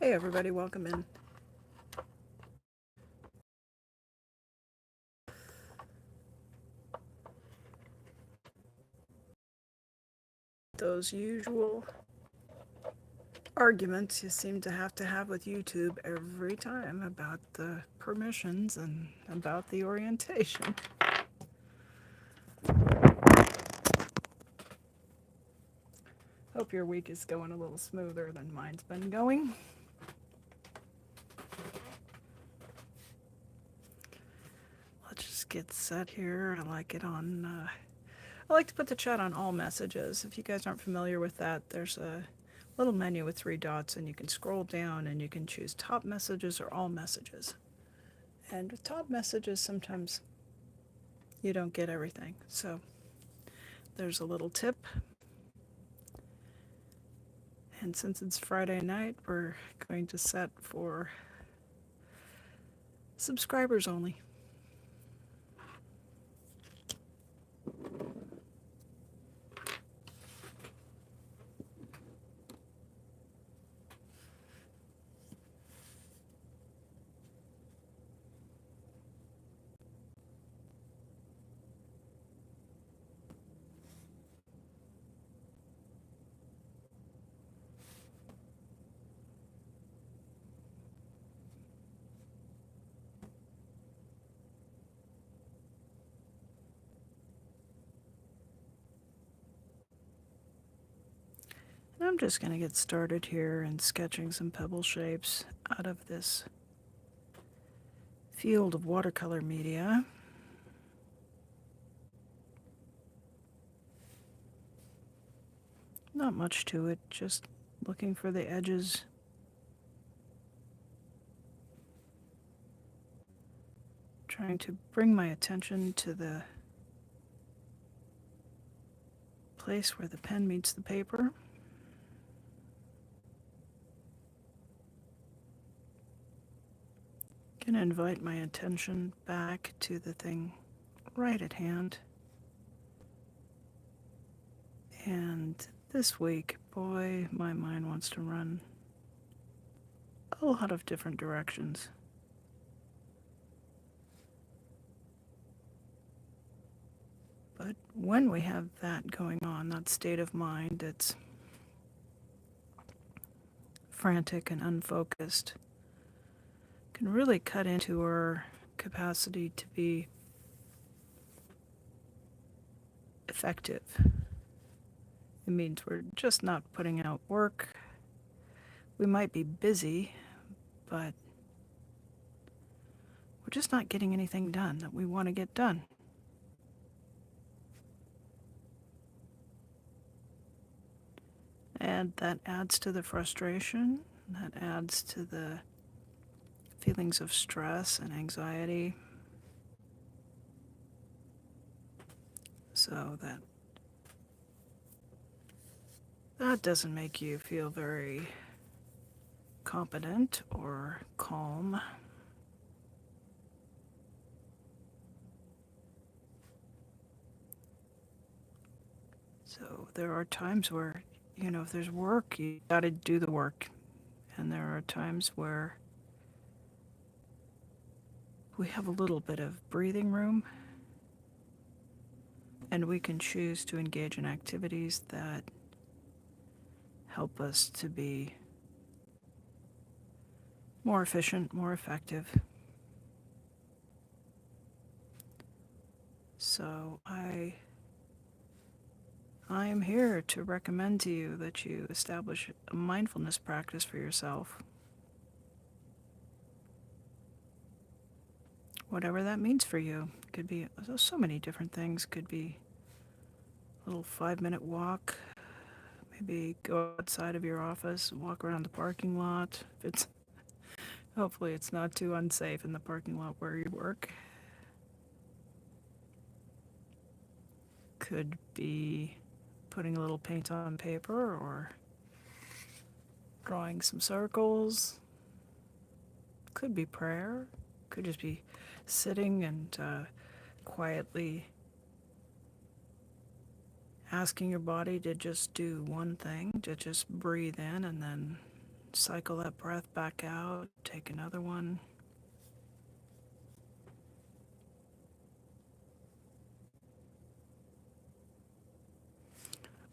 Hey everybody, welcome in. Those usual arguments you seem to have with YouTube every time about the permissions and about the orientation. Hope your week is going a little smoother than mine's been going. Let's just get set here. I like to put the chat on all messages. If you guys aren't familiar with that, there's a little menu with 3 dots and you can scroll down and you can choose top messages or all messages. And with top messages, sometimes you don't get everything. So there's a little tip. And since it's Friday night, we're going to set for subscribers only. And I'm just going to get started here and sketching some pebble shapes out of this field of watercolor media. Not much to it, just looking for the edges. Trying to bring my attention to the place where the pen meets the paper. Gonna invite my attention back to the thing right at hand. And this week, boy, my mind wants to run a lot of different directions. But when we have that going on, that state of mind that's frantic and unfocused, can really cut into our capacity to be effective. It means we're just not putting out work. We might be busy, but we're just not getting anything done that we want to get done. And that adds to the frustration, that adds to the feelings of stress and anxiety. So that doesn't make you feel very competent or calm. So there are times where, if there's work, you gotta do the work. And there are times where we have a little bit of breathing room and we can choose to engage in activities that help us to be more efficient, more effective. So I am here to recommend to you that you establish a mindfulness practice for yourself. Whatever that means for you. Could be so many different things. Could be a little 5-minute walk. Maybe go outside of your office, walk around the parking lot. Hopefully it's not too unsafe in the parking lot where you work. Could be putting a little paint on paper or drawing some circles. Could be prayer. Could just be sitting and quietly asking your body to just do one thing, to just breathe in and then cycle that breath back out, take another one.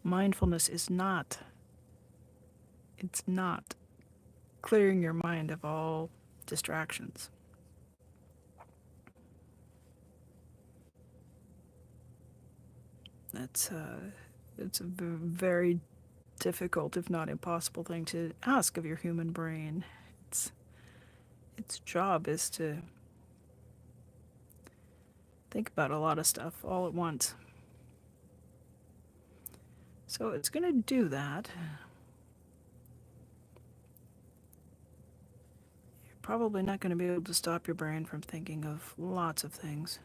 Mindfulness is not, it's not clearing your mind of all distractions. It's a very difficult, if not impossible, thing to ask of your human brain. Its job is to think about a lot of stuff all at once. So it's going to do that. You're probably not going to be able to stop your brain from thinking of lots of things.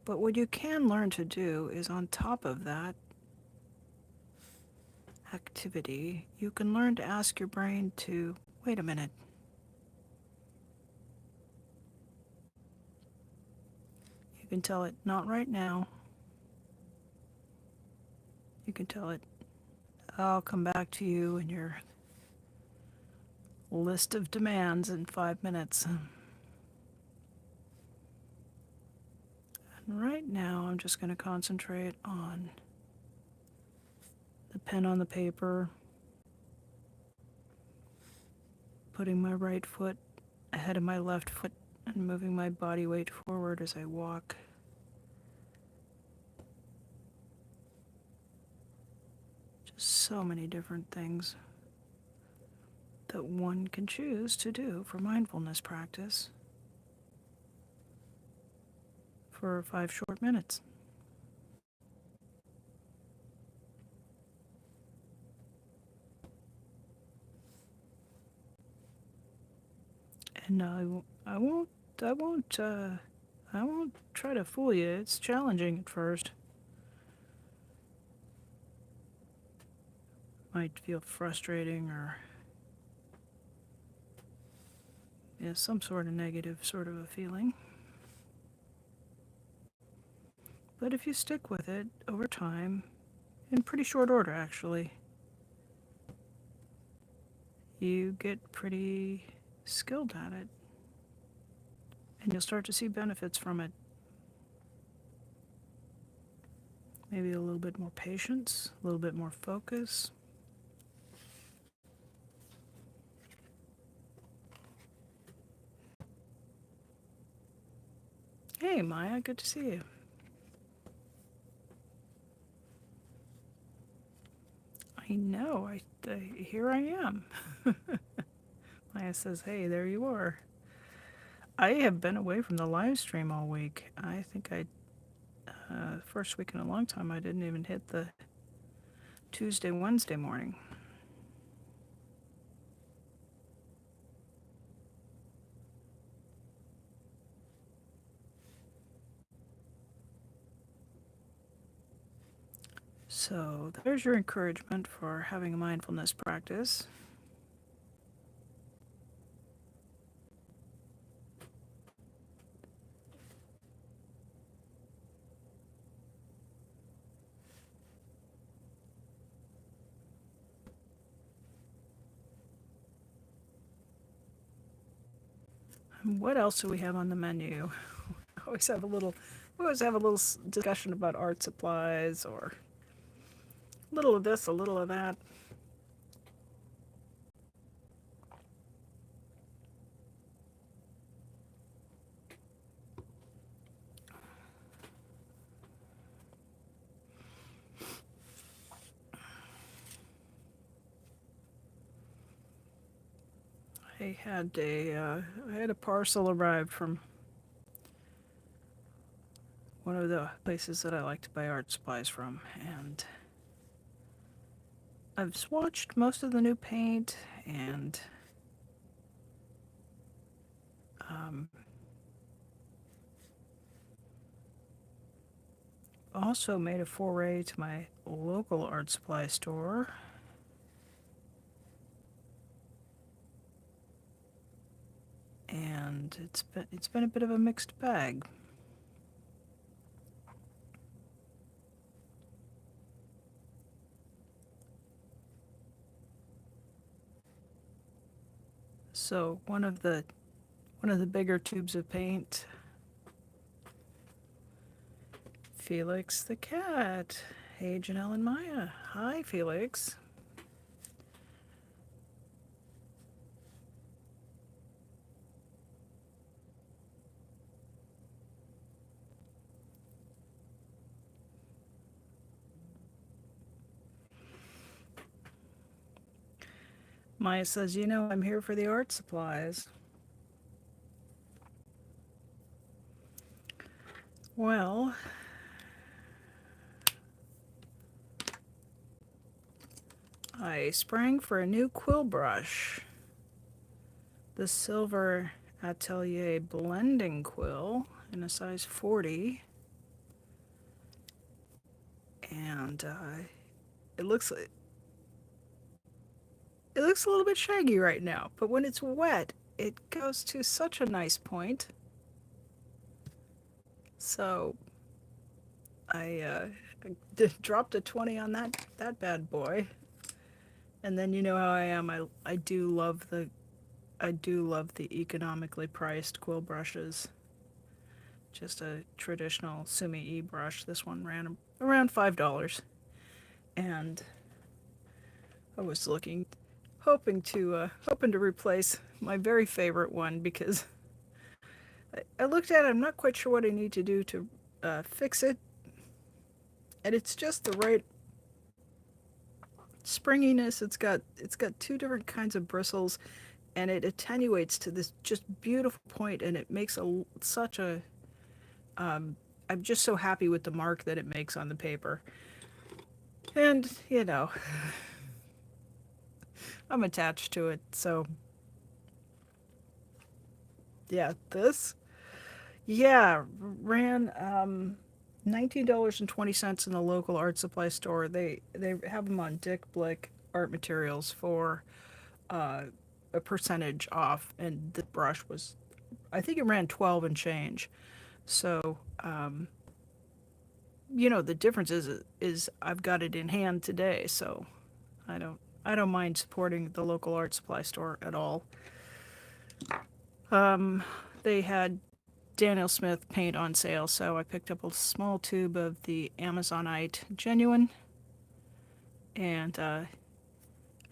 But what you can learn to do is, on top of that activity, you can learn to ask your brain to, wait a minute. You can tell it, not right now. You can tell it, I'll come back to you in your list of demands in 5 minutes. And right now, I'm just going to concentrate on the pen on the paper, putting my right foot ahead of my left foot and moving my body weight forward as I walk. Just so many different things that one can choose to do for mindfulness practice for 5 short minutes. And I won't try to fool you. It's challenging at first. Might feel frustrating or some sort of negative sort of a feeling. But if you stick with it over time, in pretty short order actually, you get pretty skilled at it. And you'll start to see benefits from it. Maybe a little bit more patience, a little bit more focus. Hey, Maya, good to see you. I know, here I am. Maya says, hey, there you are. I have been away from the live stream all week. I think first week in a long time, I didn't even hit the Tuesday, Wednesday morning. So there's your encouragement for having a mindfulness practice. And what else do we have on the menu? We always have a little discussion about art supplies, or a little of this, a little of that. I had a parcel arrived from one of the places that I like to buy art supplies from, and I've swatched most of the new paint and also made a foray to my local art supply store. And it's been a bit of a mixed bag. So one of the bigger tubes of paint. Felix the cat. Hey, Janelle and Maya. Hi, Felix. Maya says, you know, I'm here for the art supplies. Well, I sprang for a new quill brush. The Silver Atelier blending quill in a size 40. And it looks it looks a little bit shaggy right now, but when it's wet, it goes to such a nice point. So I dropped a 20 on that bad boy. And then you know how I am. I do love the economically priced quill brushes. Just a traditional Sumi E brush. This one ran around $5, and I was hoping to replace my very favorite one because I looked at it. I'm not quite sure what I need to do to fix it, and it's just the right springiness. It's got two different kinds of bristles, and it attenuates to this just beautiful point, and it makes such a I'm just so happy with the mark that it makes on the paper. And, you know, I'm attached to it, so yeah, this ran $19.20 in the local art supply store. They have them on Dick Blick Art Materials for a percentage off, and the brush was, I think it ran 12 and change. So you know, the difference is I've got it in hand today, so I don't mind supporting the local art supply store at all. They had Daniel Smith paint on sale, so I picked up a small tube of the Amazonite Genuine, and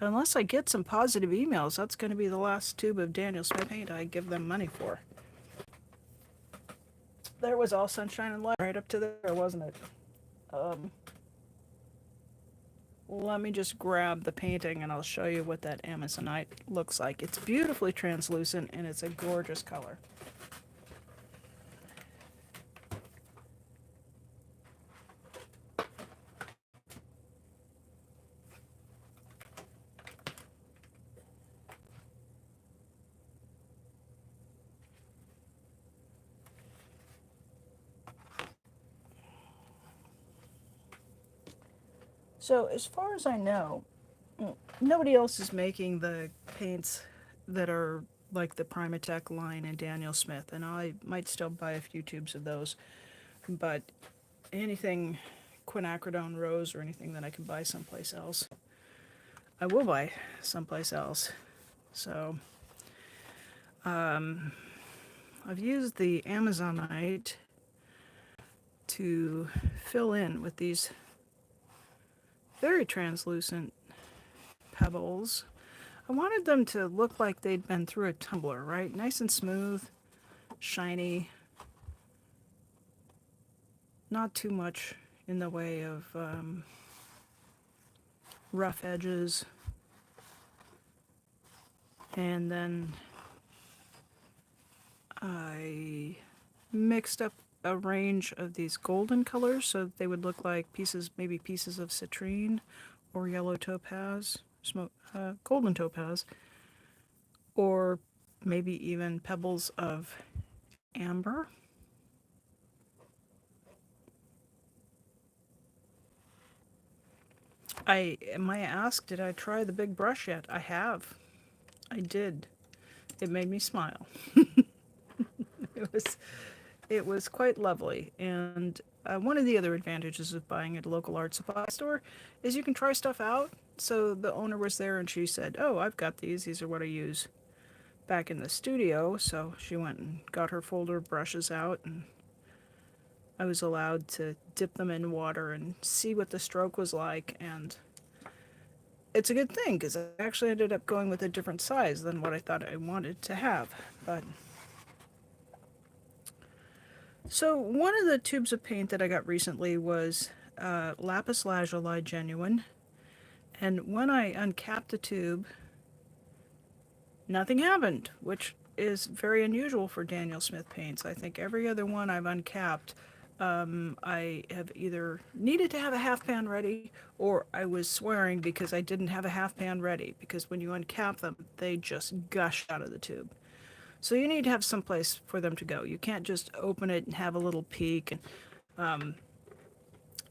unless I get some positive emails, that's going to be the last tube of Daniel Smith paint I give them money for. There was all sunshine and light right up to there, wasn't it? Let me just grab the painting and I'll show you what that Amazonite looks like. It's beautifully translucent and it's a gorgeous color. So as far as I know, nobody else is making the paints that are like the Primatech line and Daniel Smith, and I might still buy a few tubes of those. But anything quinacridone rose or anything that I can buy someplace else, I will buy someplace else. So I've used the Amazonite to fill in with these very translucent pebbles. I wanted them to look like they'd been through a tumbler, right? Nice and smooth, shiny, not too much in the way of rough edges. And then I mixed up a range of these golden colors so that they would look like maybe pieces of citrine or yellow topaz, golden topaz, or maybe even pebbles of amber. Maya asked, did I try the big brush yet? I have. I did. It made me smile. It was quite lovely. And one of the other advantages of buying at a local art supply store is you can try stuff out. So the owner was there and she said, oh, I've got these. These are what I use. back in the studio, so she went and got her folder of brushes out, and I was allowed to dip them in water and see what the stroke was like, and it's a good thing because I actually ended up going with a different size than what I thought I wanted to have. But so one of the tubes of paint that I got recently was lapis lazuli genuine, and when I uncapped the tube, nothing happened, which is very unusual for Daniel Smith paints. I think every other one I've uncapped, I have either needed to have a half pan ready or I was swearing because I didn't have a half pan ready, because when you uncap them, they just gush out of the tube. So you need to have some place for them to go. You can't just open it and have a little peek. And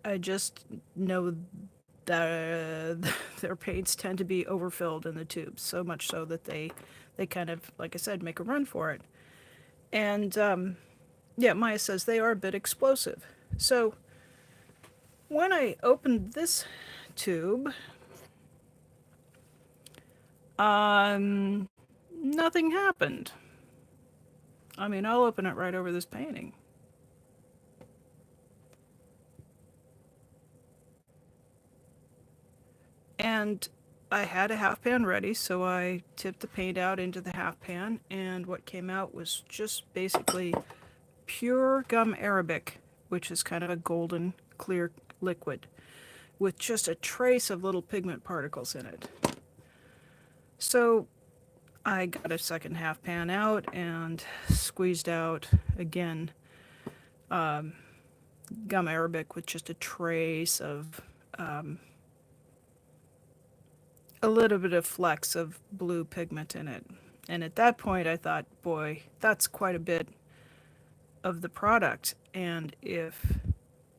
I just know that their paints tend to be overfilled in the tubes, so much so that they kind of, like I said, make a run for it. And yeah, Maya says they are a bit explosive. So when I opened this tube, nothing happened. I mean, I'll open it right over this painting. And I had a half pan ready, so I tipped the paint out into the half pan, and what came out was just basically pure gum arabic, which is kind of a golden clear liquid with just a trace of little pigment particles in it. So I got a second half pan out and squeezed out again gum arabic with just a trace of a little bit of flecks of blue pigment in it. And at that point I thought, boy, that's quite a bit of the product. And if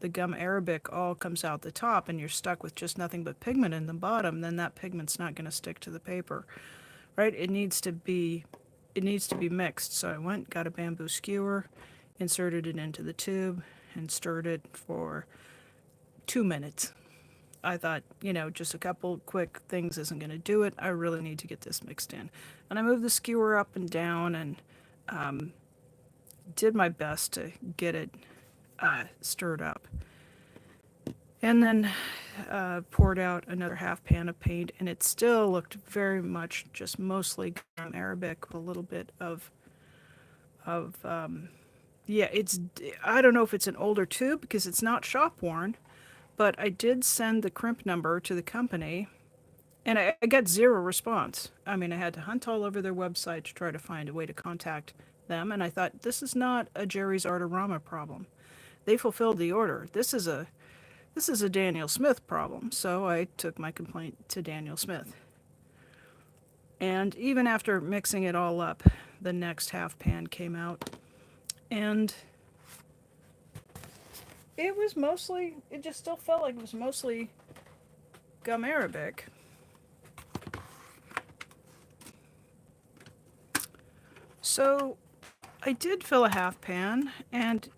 the gum arabic all comes out the top and you're stuck with just nothing but pigment in the bottom, then that pigment's not going to stick to the paper, right? It needs to be mixed. So I went, got a bamboo skewer, inserted it into the tube, and stirred it for 2 minutes. I thought, just a couple quick things isn't going to do it. I really need to get this mixed in. And I moved the skewer up and down and did my best to get it stirred up. And then poured out another half pan of paint, and it still looked very much just mostly gum arabic with a little bit of yeah, I don't know if it's an older tube because it's not shop worn, but I did send the crimp number to the company, and I got zero response. I mean, I had to hunt all over their website to try to find a way to contact them, and I thought, this is not a Jerry's Artorama problem. They fulfilled the order. This is a Daniel Smith problem, so I took my complaint to Daniel Smith. And even after mixing it all up, the next half pan came out, and it just still felt like it was mostly gum arabic. So I did fill a half pan and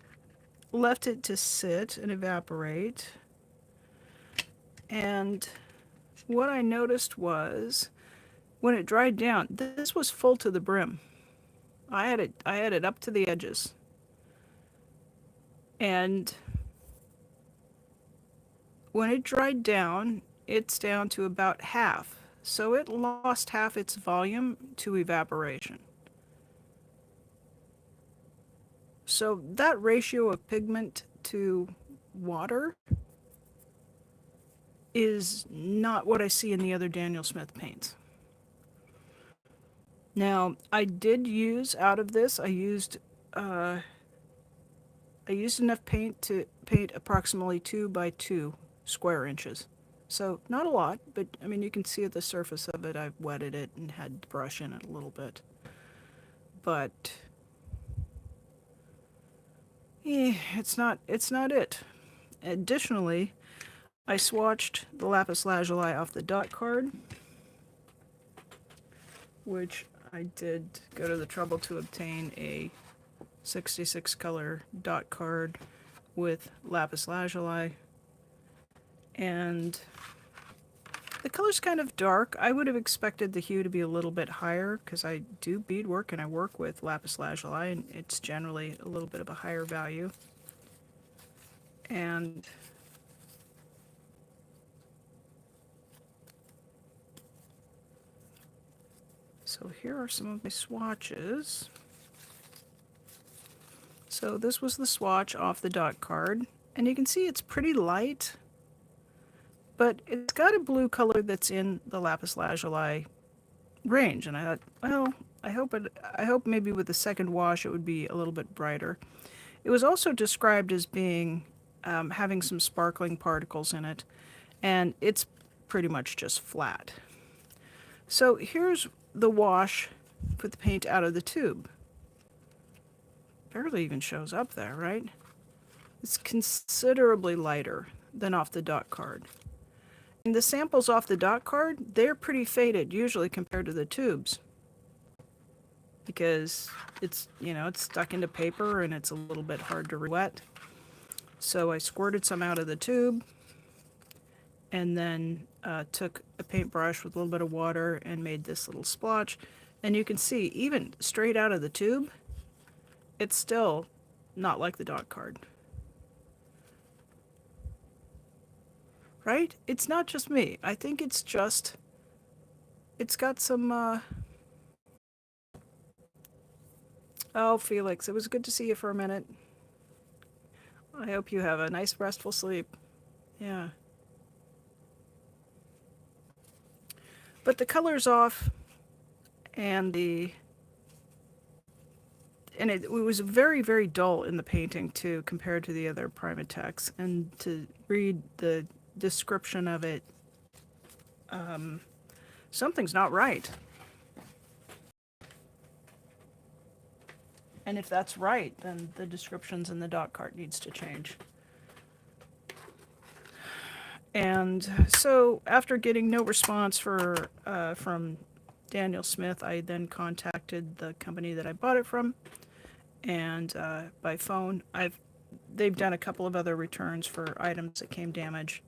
left it to sit and evaporate. And what I noticed was when it dried down, this was full to the brim. I had it up to the edges. And when it dried down, it's down to about half. So it lost half its volume to evaporation. So that ratio of pigment to water is not what I see in the other Daniel Smith paints. Now, I did use out of this, I used enough paint to paint approximately 2 by 2 square inches. So not a lot, but I mean, you can see at the surface of it, I've wetted it and had brush in it a little bit. But yeah, it's not it. Additionally, I swatched the lapis lazuli off the dot card, which I did go to the trouble to obtain a 66 color dot card with lapis lazuli, and The color's kind of dark. I would have expected the hue to be a little bit higher because I do beadwork and I work with lapis lazuli, and it's generally a little bit of a higher value. And so here are some of my swatches. So this was the swatch off the dot card, and you can see it's pretty light, but it's got a blue color that's in the lapis lazuli range. And I thought, well, I hope maybe with the second wash it would be a little bit brighter. It was also described as being having some sparkling particles in it, and it's pretty much just flat. So here's the wash for the paint out of the tube. Barely even shows up there, right? It's considerably lighter than off the dot card. And the samples off the dot card, they're pretty faded usually compared to the tubes, because it's, you know, it's stuck into paper and it's a little bit hard to wet. So I squirted some out of the tube and then took a paintbrush with a little bit of water and made this little splotch. And you can see, even straight out of the tube, it's still not like the dot card. Right? It's not just me. I think it's just, it's got some, oh, Felix, it was good to see you for a minute. I hope you have a nice restful sleep. Yeah. But the color's off, and it was very, very dull in the painting too, compared to the other Primatex. And to read the description of it, something's not right. And if that's right, then the descriptions in the dot card needs to change. And so after getting no response from Daniel Smith, I then contacted the company that I bought it from, and by phone. They've done a couple of other returns for items that came damaged,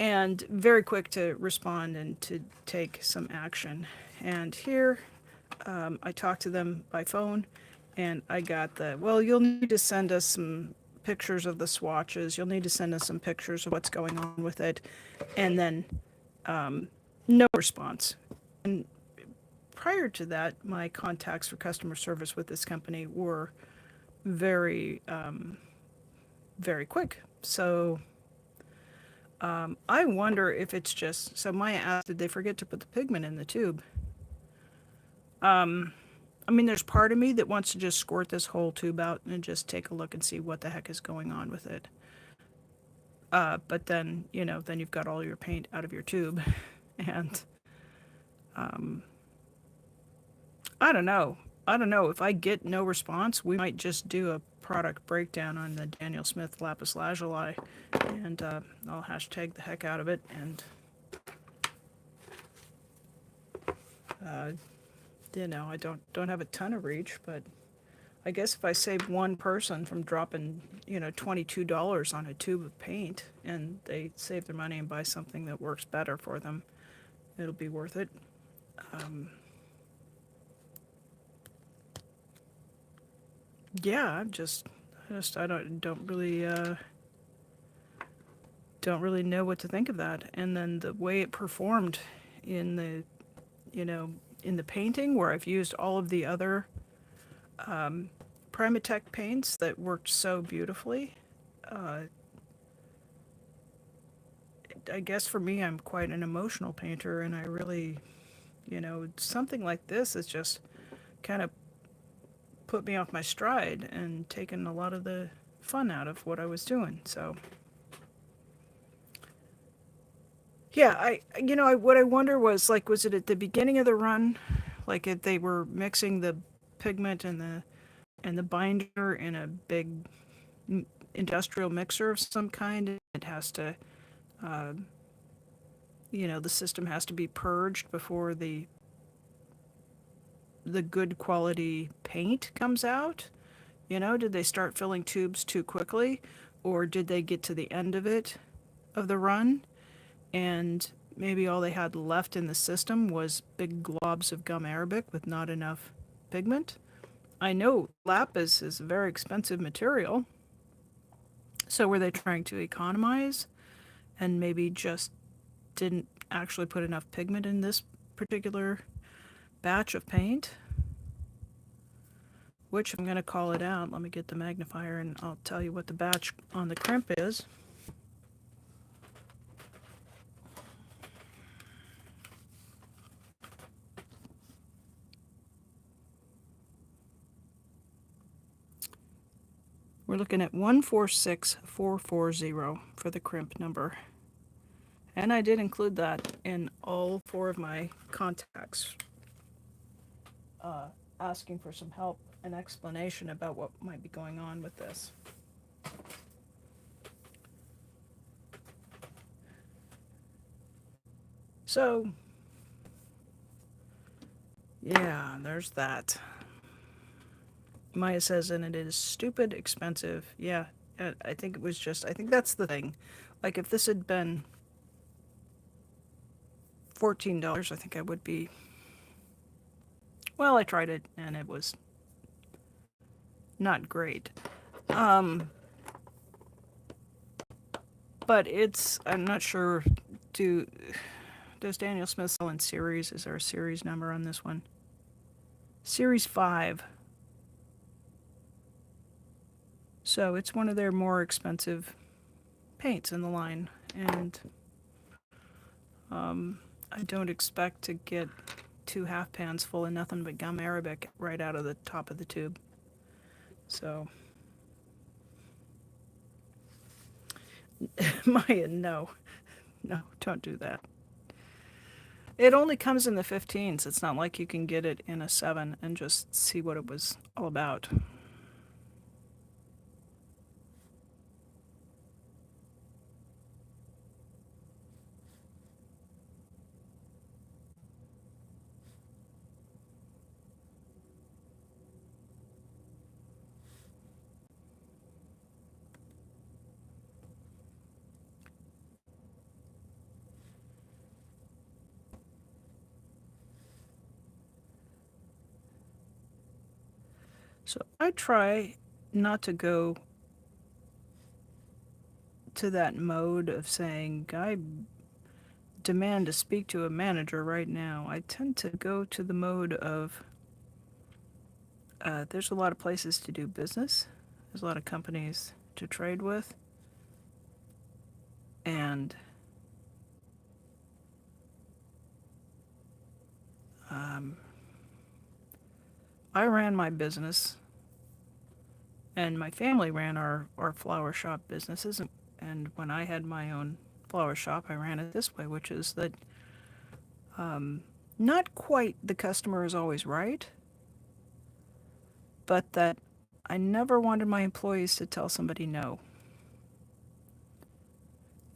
and very quick to respond and to take some action. And here, I talked to them by phone, and I got well, you'll need to send us some pictures of the swatches. You'll need to send us some pictures of what's going on with it. And then no response. And prior to that, my contacts for customer service with this company were very, very quick. So I wonder if it's just, so Maya asked, did they forget to put the pigment in the tube? I mean, there's part of me that wants to just squirt this whole tube out and just take a look and see what the heck is going on with it. But then, you know, then you've got all your paint out of your tube. And I don't know. If I get no response, we might just do a product breakdown on the Daniel Smith lapis lazuli, and I'll hashtag the heck out of it. And you know, I don't have a ton of reach, but I guess if I save one person from dropping, you know, $22 on a tube of paint, and they save their money and buy something that works better for them, it'll be worth it. Yeah, I don't really know what to think of that. And then the way it performed in the, you know, in the painting, where I've used all of the other Primatech paints that worked so beautifully. I guess for me, I'm quite an emotional painter, and I really, you know, something like this is just kind of put me off my stride and taken a lot of the fun out of what I was doing. So yeah, what I wonder was, like, was it at the beginning of the run, like if they were mixing the pigment and the binder in a big industrial mixer of some kind? It has to, you know, the system has to be purged before the good quality paint comes out. You know, did they start filling tubes too quickly, or did they get to the end of the run and maybe all they had left in the system was big globs of gum arabic with not enough pigment. I know lapis is a very expensive material, so were they trying to economize and maybe just didn't actually put enough pigment in this particular batch of paint? Which I'm going to call it out. Let me get the magnifier and I'll tell you what the batch on the crimp is. We're looking at 146440 for the crimp number. And I did include that in all 4 of my contacts, asking for some help and explanation about what might be going on with this. So, yeah, there's that. Maya says, and it is stupid expensive. Yeah, I think it was just, I think that's the thing. Like, if this had been $14, I think I would be, well, I tried it and it was not great. But it's, I'm not sure, does Daniel Smith sell in series? Is there a series number on this one? Series 5. So it's one of their more expensive paints in the line. And I don't expect to get 2 half pans full of nothing but gum arabic right out of the top of the tube. So, Maya, no, don't do that. It only comes in the 15s. It's not like you can get it in a 7 and just see what it was all about. So I try not to go to that mode of saying, I demand to speak to a manager right now. I tend to go to the mode of, there's a lot of places to do business. There's a lot of companies to trade with. And I ran my business, and my family ran our flower shop businesses. And when I had my own flower shop, I ran it this way, which is that not quite the customer is always right, but that I never wanted my employees to tell somebody no.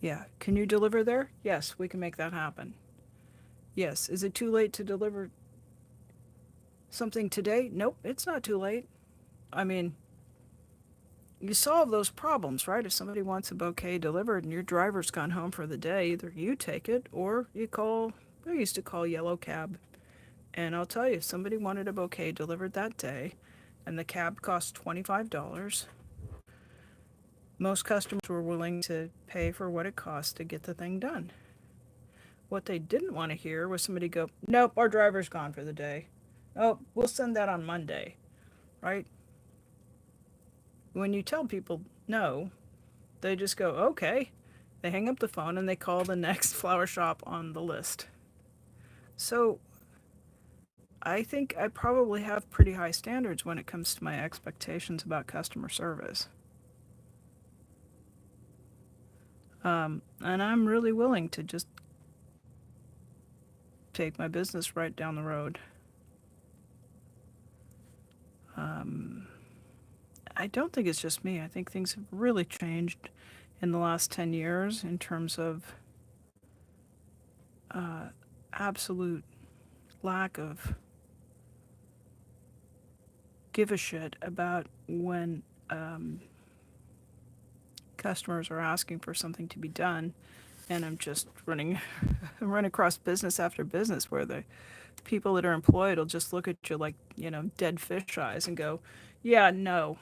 Yeah, can you deliver there? Yes, we can make that happen. Yes, is it too late to deliver something today? Nope, it's not too late. I mean, you solve those problems, right? If somebody wants a bouquet delivered and your driver's gone home for the day, either you take it or you call, I used to call Yellow Cab. And I'll tell you, if somebody wanted a bouquet delivered that day and the cab cost $25, most customers were willing to pay for what it cost to get the thing done. What they didn't want to hear was somebody go, nope, our driver's gone for the day. Oh, we'll send that on Monday, right? When you tell people no, they just go, okay. They hang up the phone and they call the next flower shop on the list. So I think I probably have pretty high standards when it comes to my expectations about customer service. And I'm really willing to just take my business right down the road. I don't think it's just me. I think things have really changed in the last 10 years in terms of absolute lack of give a shit about when customers are asking for something to be done and I'm just running, run across business after business where the people that are employed will just look at you like, dead fish eyes and go, yeah, no,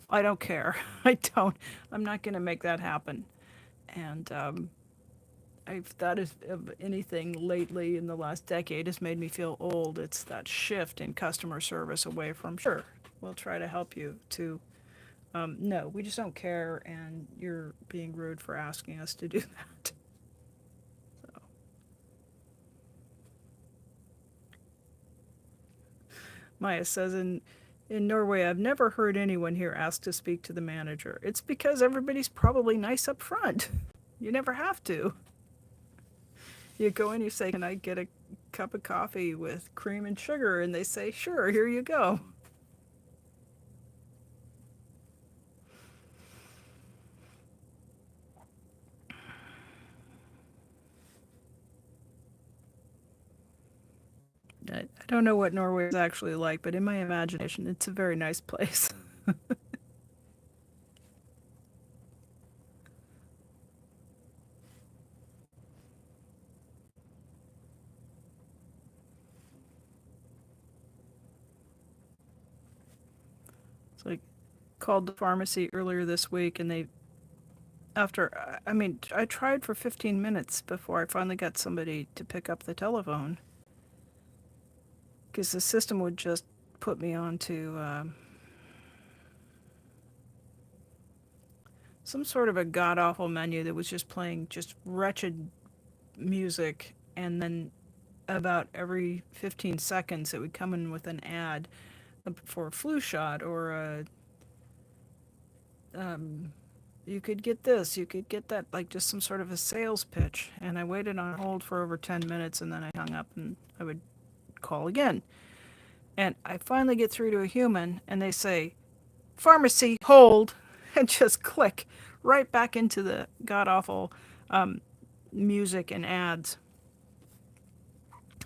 I don't care. I'm not going to make that happen. And I've thought of anything lately in the last decade has made me feel old. It's that shift in customer service away from, sure, we'll try to help you, to, no, we just don't care, and you're being rude for asking us to do that. So, Maya says in Norway, I've never heard anyone here ask to speak to the manager. It's because everybody's probably nice up front. You never have to. You go in, you say, can I get a cup of coffee with cream and sugar? And they say, sure, here you go. I don't know what Norway is actually like, but in my imagination, it's a very nice place. It's like, called the pharmacy earlier this week, and I tried for 15 minutes before I finally got somebody to pick up the telephone, because the system would just put me onto some sort of a god awful menu that was just playing just wretched music, and then about every 15 seconds it would come in with an ad for a flu shot or you could get this, you could get that, like just some sort of a sales pitch. And I waited on hold for over 10 minutes, and then I hung up and I would call again. And I finally get through to a human, and they say, pharmacy, hold, and just click right back into the god awful music and ads.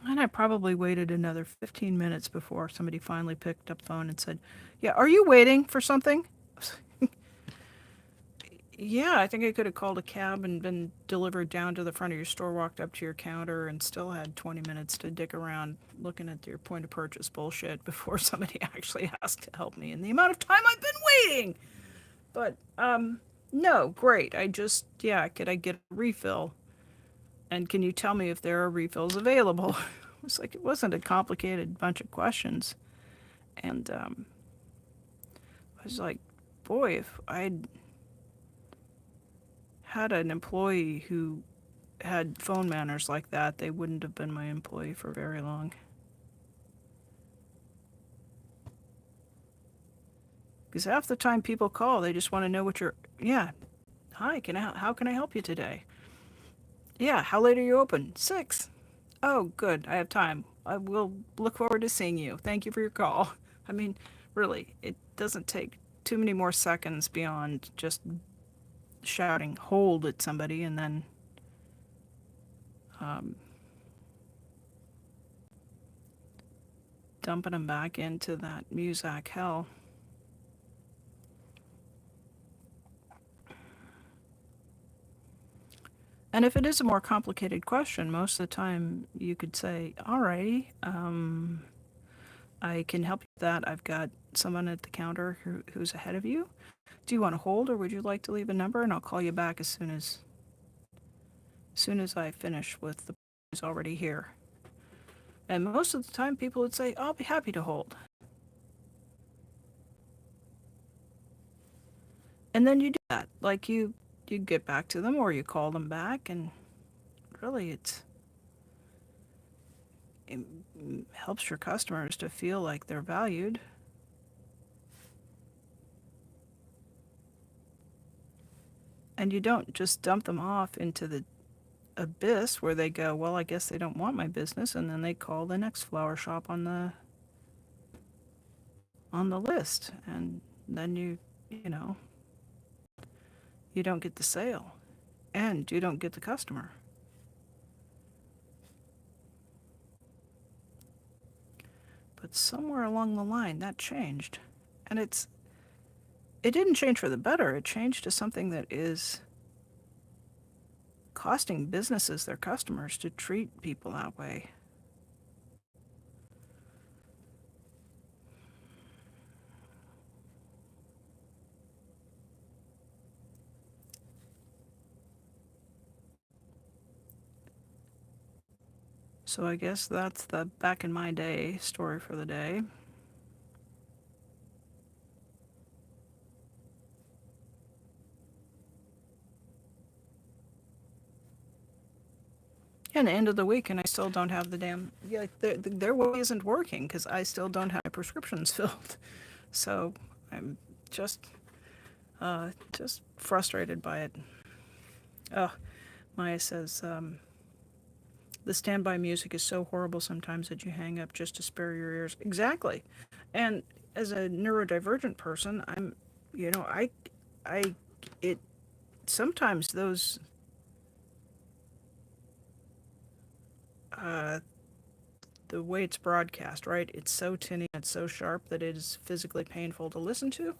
And I probably waited another 15 minutes before somebody finally picked up the phone and said, yeah, are you waiting for something? Yeah, I think I could have called a cab and been delivered down to the front of your store, walked up to your counter, and still had 20 minutes to dick around looking at your point of purchase bullshit before somebody actually asked to help me in the amount of time I've been waiting. But, no, great. Could I get a refill? And can you tell me if there are refills available? It was like, it wasn't a complicated bunch of questions. And, I was like, boy, if I'd had an employee who had phone manners like that, they wouldn't have been my employee for very long. Because half the time people call, they just want to know what you're. Yeah, hi. How can I help you today? Yeah, how late are you open? 6. Oh, good. I have time. I will look forward to seeing you. Thank you for your call. I mean, really, it doesn't take too many more seconds beyond just shouting hold at somebody and then um, dumping them back into that Muzak hell. And if it is a more complicated question, most of the time you could say, alrighty, I can help you with that. I've got someone at the counter who's ahead of you. Do you want to hold, or would you like to leave a number, and I'll call you back as soon as I finish with the person who's already here. And most of the time people would say, I'll be happy to hold. And then you do that. Like you get back to them, or you call them back, and really it helps your customers to feel like they're valued. And you don't just dump them off into the abyss where they go, well, I guess they don't want my business, and then they call the next flower shop on the list, and then you know, you don't get the sale, and you don't get the customer. But somewhere along the line that changed. And it didn't change for the better. It changed to something that is costing businesses their customers to treat people that way. So I guess that's the back in my day story for the day. And the end of the week, and I still don't have the damn. Yeah, like their way isn't working because I still don't have my prescriptions filled. So I'm just frustrated by it. Oh, Maya says the standby music is so horrible sometimes that you hang up just to spare your ears. Exactly, and as a neurodivergent person, I, it sometimes those uh, the way it's broadcast, right? It's so tinny, it's so sharp that it is physically painful to listen to.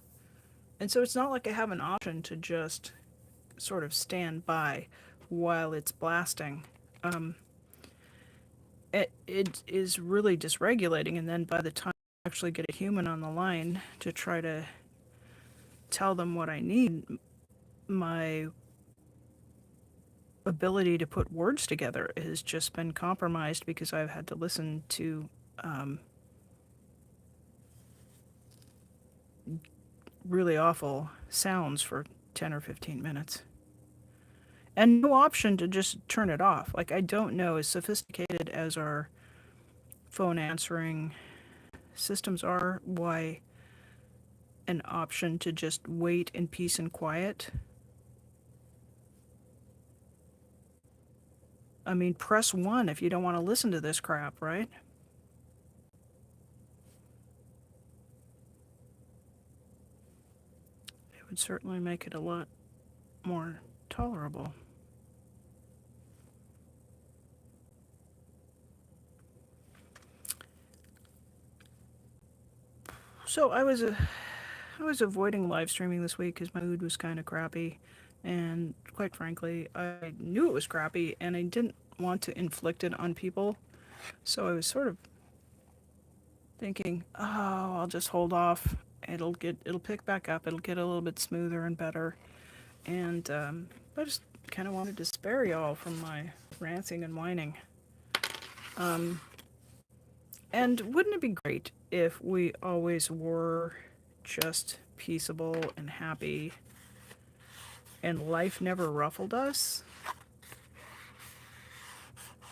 And so it's not like I have an option to just sort of stand by while it's blasting. Um, it is really dysregulating, and then by the time I actually get a human on the line to try to tell them what I need, my ability to put words together has just been compromised because I've had to listen to um, really awful sounds for 10 or 15 minutes. And no option to just turn it off. Like, I don't know, as sophisticated as our phone answering systems are, why an option to just wait in peace and quiet. I mean, press 1 if you don't want to listen to this crap, right? It would certainly make it a lot more tolerable. So I was avoiding live streaming this week because my mood was kind of crappy, and quite frankly, I knew it was crappy, and I didn't want to inflict it on people. So I was sort of thinking, oh, I'll just hold off. It'll pick back up. It'll get a little bit smoother and better. And I just kind of wanted to spare y'all from my ranting and whining. Um, and wouldn't it be great if we always were just peaceable and happy and life never ruffled us?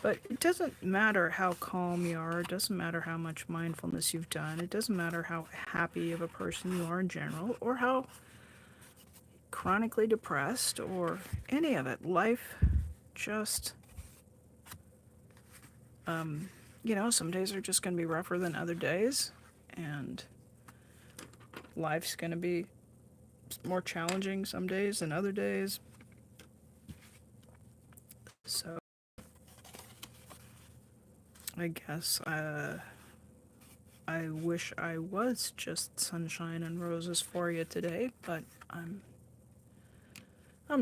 But it doesn't matter how calm you are, it doesn't matter how much mindfulness you've done, it doesn't matter how happy of a person you are in general, or how chronically depressed, or any of it. Life just, some days are just going to be rougher than other days, and life's going to be more challenging some days than other days. So I guess I wish I was just sunshine and roses for you today, but I'm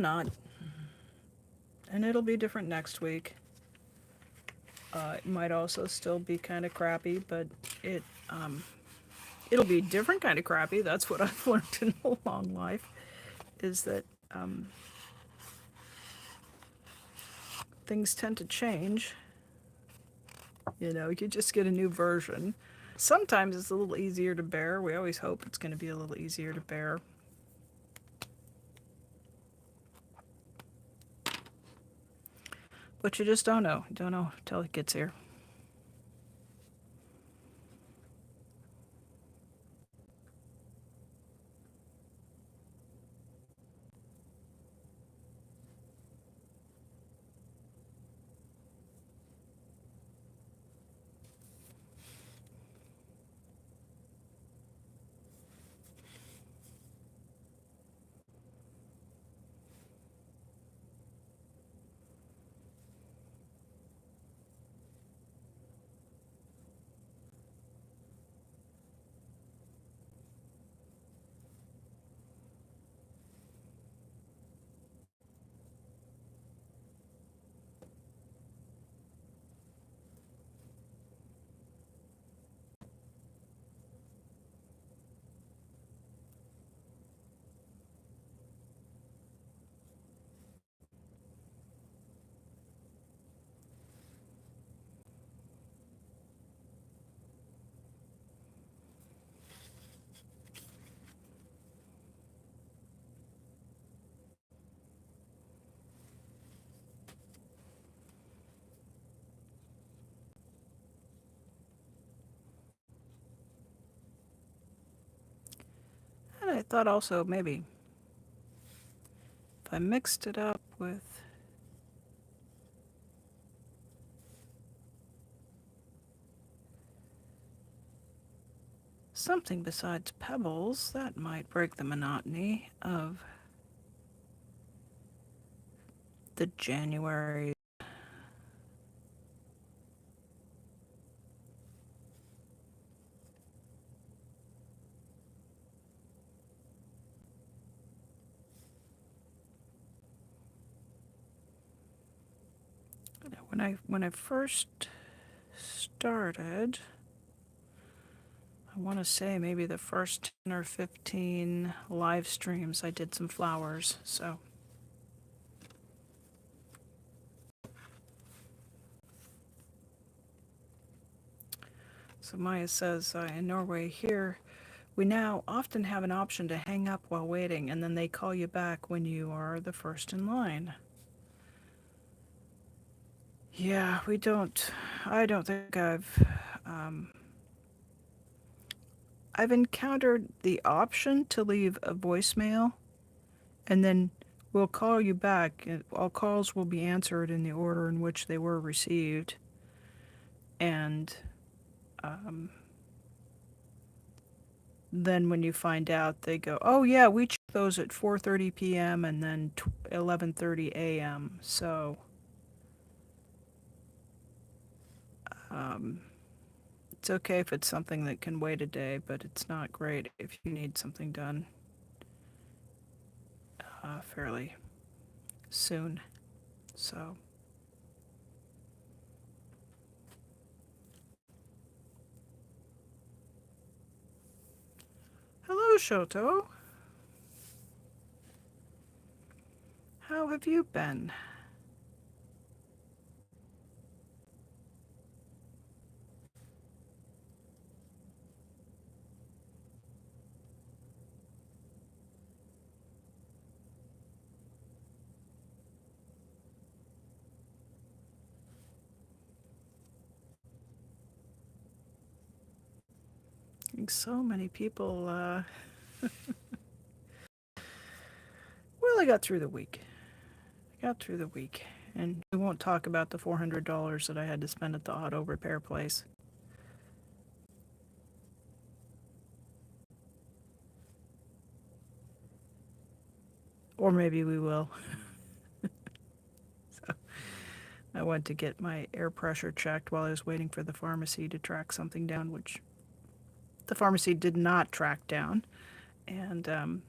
not. And it'll be different next week. It might also still be kind of crappy, but it'll be different kind of crappy. That's what I've learned in a long life, is that things tend to change. You just get a new version. Sometimes it's a little easier to bear. We always hope it's going to be a little easier to bear. But you just don't know. You don't know until it gets here. I thought also maybe if I mixed it up with something besides pebbles, that might break the monotony of the January. When I first started, I want to say maybe the first 10 or 15 live streams I did some flowers. So Maya says in Norway here, we now often have an option to hang up while waiting, and then they call you back when you are the first in line. Yeah, we don't. I don't think um, I've encountered the option to leave a voicemail, and then we'll call you back. All calls will be answered in the order in which they were received, and um, then when you find out, they go, "Oh yeah, we check those at 4:30 p.m. and then 11:30 a.m." So um, it's okay if it's something that can wait a day, but it's not great if you need something done fairly soon. So, hello, Shoto. How have you been? I think so many people. Well, I got through the week. And we won't talk about the $400 that I had to spend at the auto repair place. Or maybe we will. So I went to get my air pressure checked while I was waiting for the pharmacy to track something down, which the pharmacy did not track down. And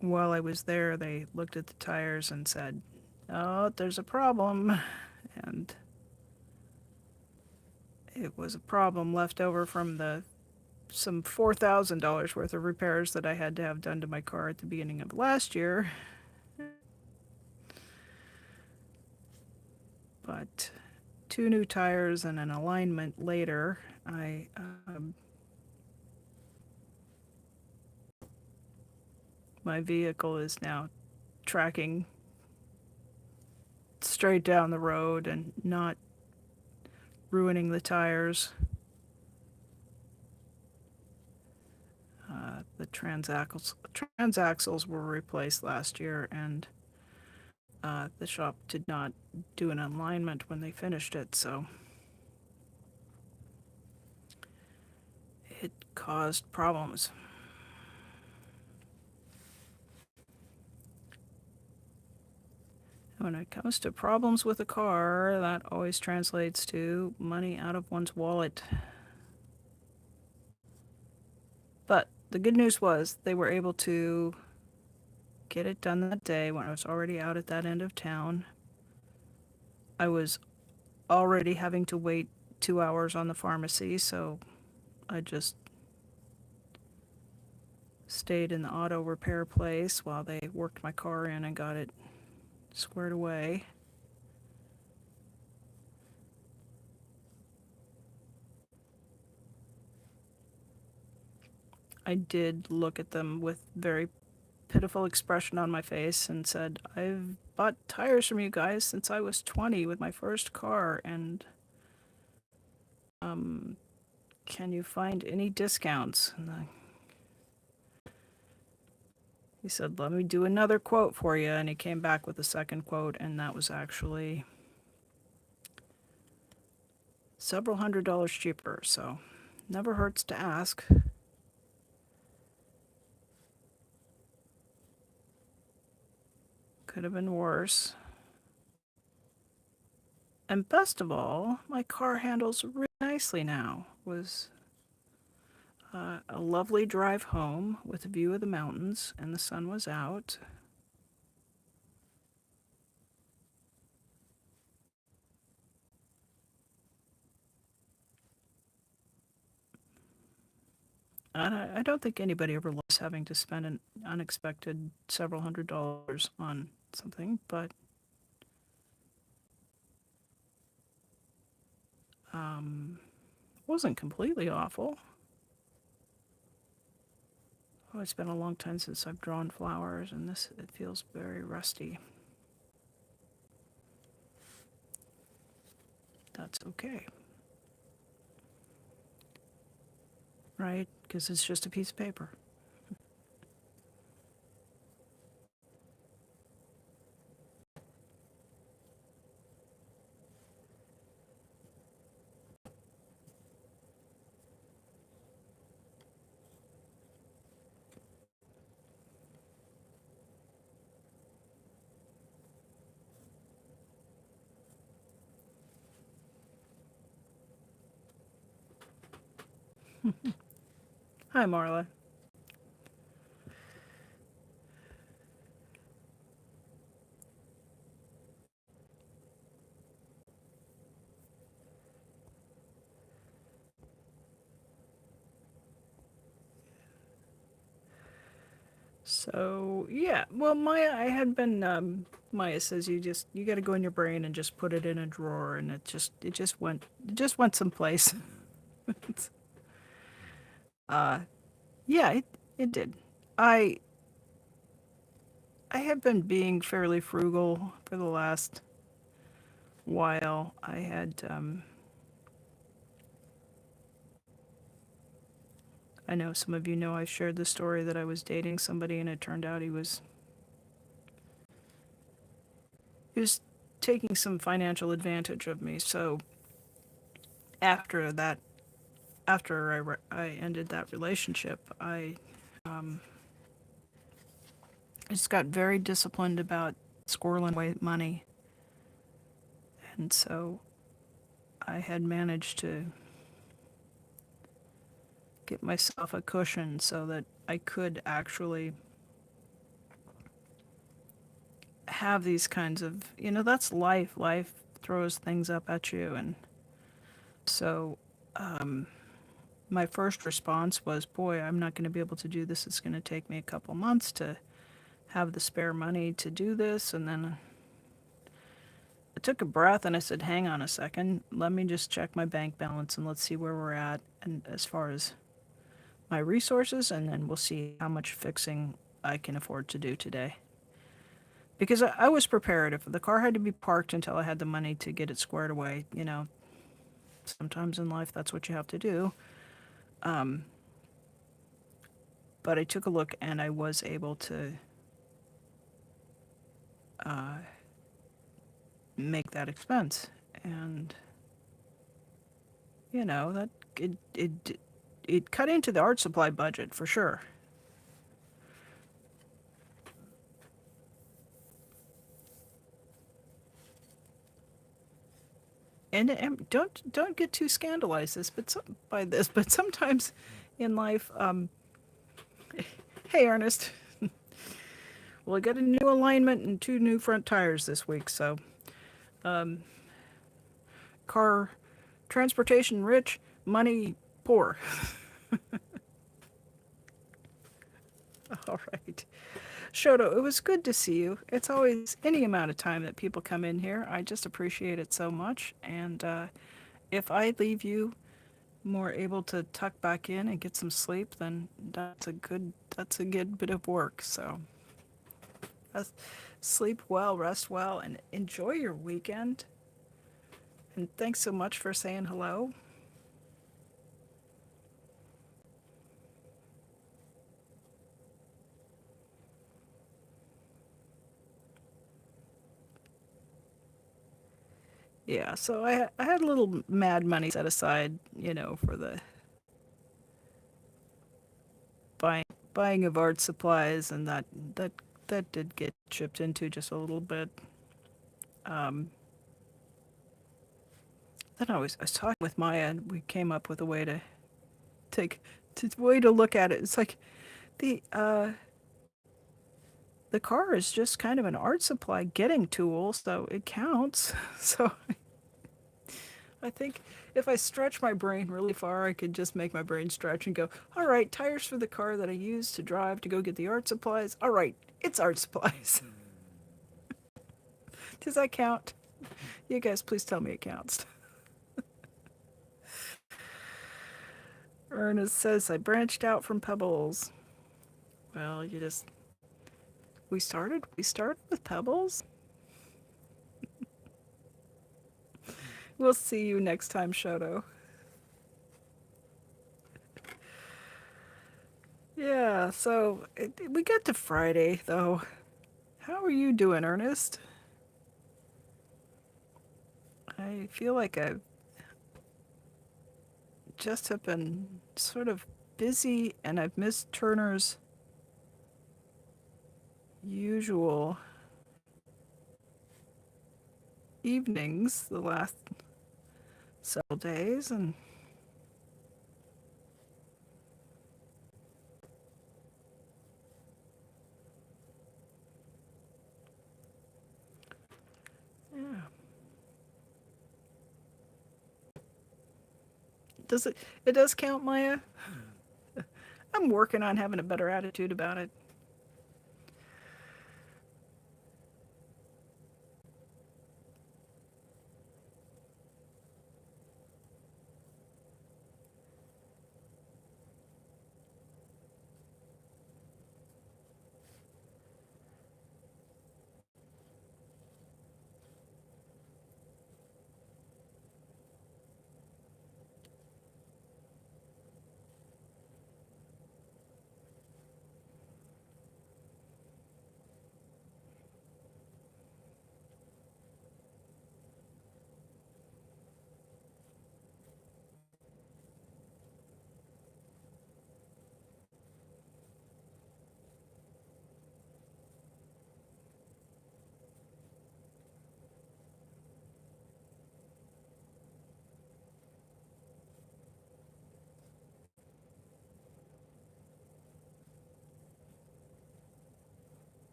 while I was there, they looked at the tires and said, "Oh, there's a problem." And it was a problem left over from some $4,000 worth of repairs that I had to have done to my car at the beginning of last year. But 2 new tires and an alignment later, my vehicle is now tracking straight down the road and not ruining the tires. The transaxles were replaced last year, and the shop did not do an alignment when they finished it, so it caused problems. When it comes to problems with a car, that always translates to money out of one's wallet. But the good news was they were able to get it done that day when I was already out at that end of town. I was already having to wait 2 hours on the pharmacy, so I just stayed in the auto repair place while they worked my car in and got it squared away. I did look at them with very pitiful expression on my face and said, "I've bought tires from you guys since I was 20 with my first car, and can you find any discounts?" And He said, let me do another quote for you. And he came back with a second quote, and that was actually several $100s cheaper. So never hurts to ask. Could have been worse. And best of all, my car handles really nicely now. Was a lovely drive home with a view of the mountains, and the sun was out. And I don't think anybody ever loves having to spend an unexpected several $100s on something, but wasn't completely awful. Oh, it's been a long time since I've drawn flowers, and this, it feels very rusty. That's okay, right? Because it's just a piece of paper. Hi, Marla. So yeah, well, I had been Maya says you got to go in your brain and just put it in a drawer, and it just went someplace. uh, yeah, it did. I I have been being fairly frugal for the last while. I know some of you know I shared the story that I was dating somebody, and it turned out he was taking some financial advantage of me. So after that, I ended that relationship, I just got very disciplined about squirreling away money, and so I had managed to get myself a cushion so that I could actually have these kinds of, that's life. Life throws things up at you, and so my first response was, boy, I'm not going to be able to do this. It's going to take me a couple months to have the spare money to do this. And then I took a breath and I said, hang on a second. Let me just check my bank balance and let's see where we're at. And as far as my resources, and then we'll see how much fixing I can afford to do today. Because I was prepared. If the car had to be parked until I had the money to get it squared away, sometimes in life that's what you have to do. But I took a look and I was able to make that expense. And, that it cut into the art supply budget for sure. And don't get too scandalized by this, but sometimes in life, hey Ernest, well I got a new alignment and 2 new front tires this week, so car transportation rich, money poor. All right. Shoto, it was good to see you. It's always any amount of time that people come in here. I just appreciate it so much. And if I leave you more able to tuck back in and get some sleep, then that's a good bit of work. So sleep well, rest well, and enjoy your weekend. And thanks so much for saying hello. Yeah, so I had a little mad money set aside, you know, for the buying buying of art supplies, and that that did get chipped into just a little bit. Um, then I was talking with Maya, and we came up with a way to take way to look at it. It's like the uh, the car is just kind of an art supply getting tool, so it counts. So I think if I stretch my brain really far, I could just make my brain stretch and go, all right, tires for the car that I use to drive to go get the art supplies. All right, it's art supplies. Does that count? You guys, please tell me it counts. Ernest says I branched out from Pebbles. Well, you just we started with Pebbles. We'll see you next time, Shoto. Yeah, so we got to Friday though. How are you doing, Ernest? I feel like I just have been sort of busy and I've missed Turner's usual evenings the last several days, and yeah. Does it does count, Maya? I'm working on having a better attitude about it.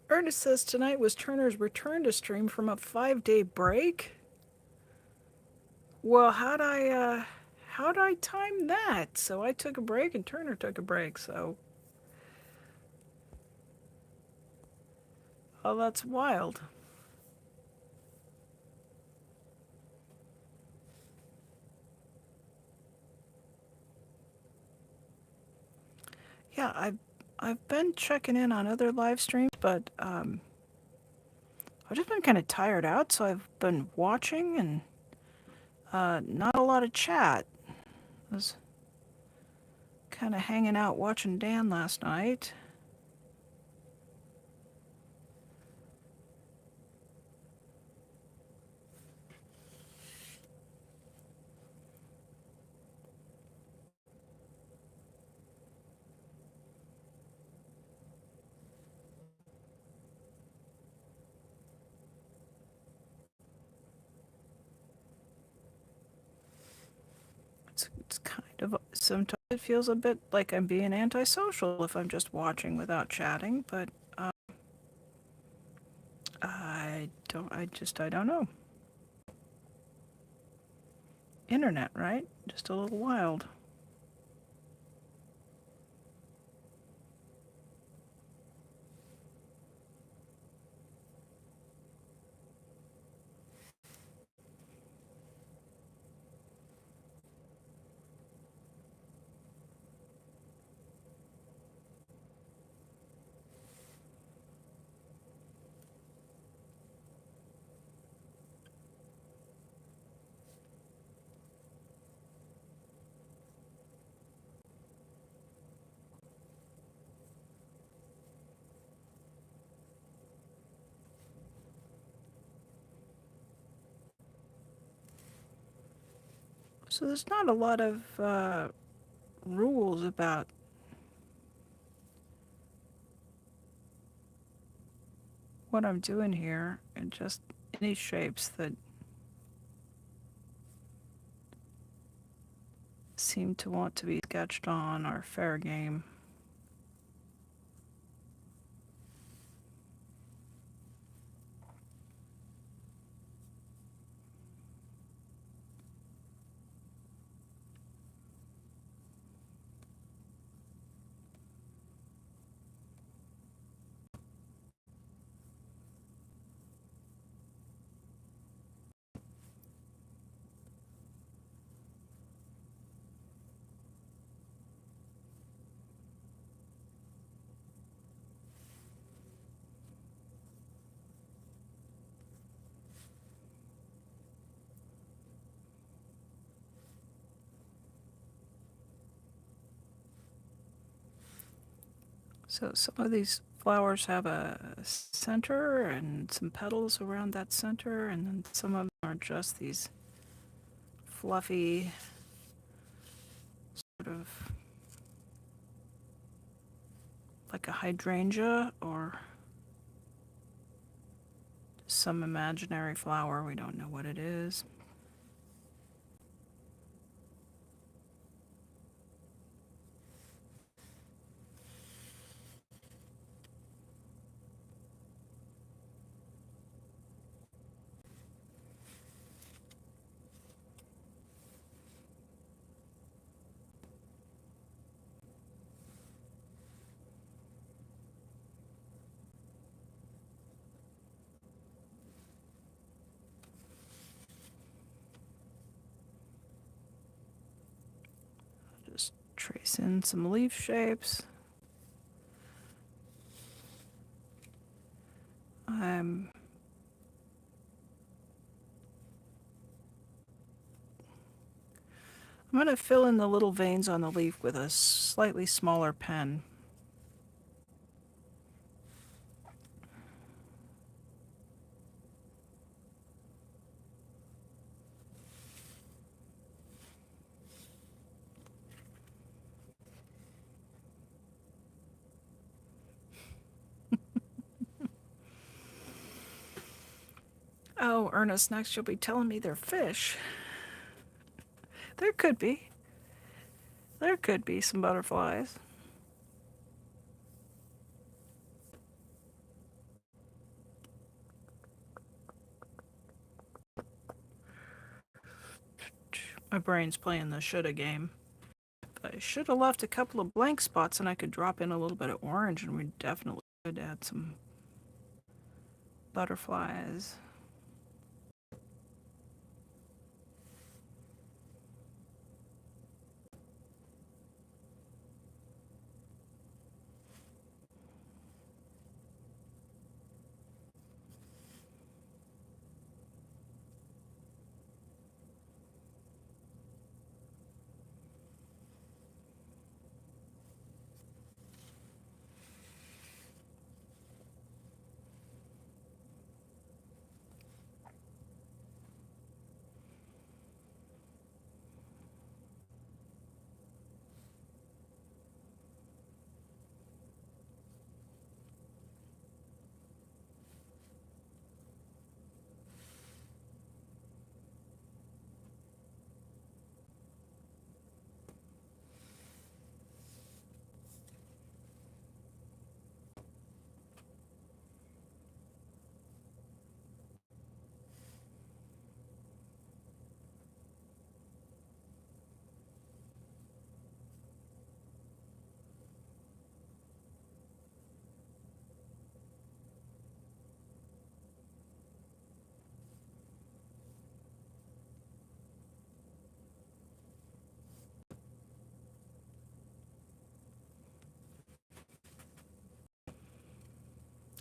Ernest says tonight was Turner's return to stream from a 5-day break. Well, how'd I time that? So I took a break and Turner took a break. So oh, that's wild. Yeah, I've been checking in on other live streams, but I've just been kind of tired out, so I've been watching and not a lot of chat. I was kind of hanging out watching Dan last night. It's kind of sometimes it feels a bit like I'm being antisocial if I'm just watching without chatting, but I don't know. internet, right? Just a little wild. So there's not a lot of rules about what I'm doing here, and just any shapes that seem to want to be sketched on are fair game. So some of these flowers have a center and some petals around that center, and then some of them are just these fluffy sort of like a hydrangea or some imaginary flower. We don't know what it is. Just trace in some leaf shapes. I'm going to fill in the little veins on the leaf with a slightly smaller pen. Oh, Ernest, next you'll be telling me they're fish. There could be. There could be some butterflies. My brain's playing the shoulda game. I should have left a couple of blank spots and I could drop in a little bit of orange and we definitely could add some butterflies.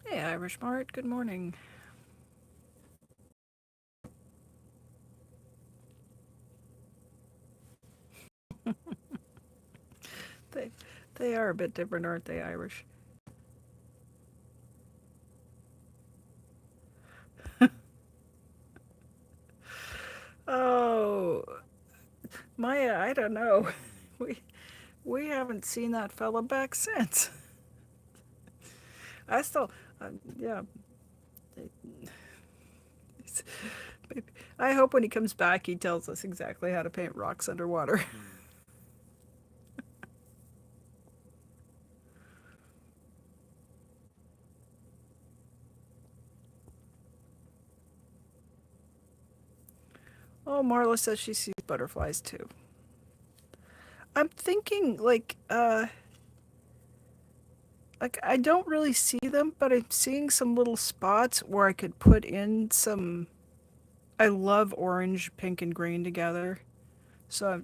Hey, Irish Mart, good morning. They, they are a bit different, aren't they, Irish? Oh, Maya, I don't know. We we haven't seen that fella back since. I still, yeah. it's- I hope when he comes back, he tells us exactly how to paint rocks underwater. Oh, Marla says she sees butterflies too. I'm thinking like I don't really see them, but I'm seeing some little spots where I could put in some. I love orange, pink, and green together, so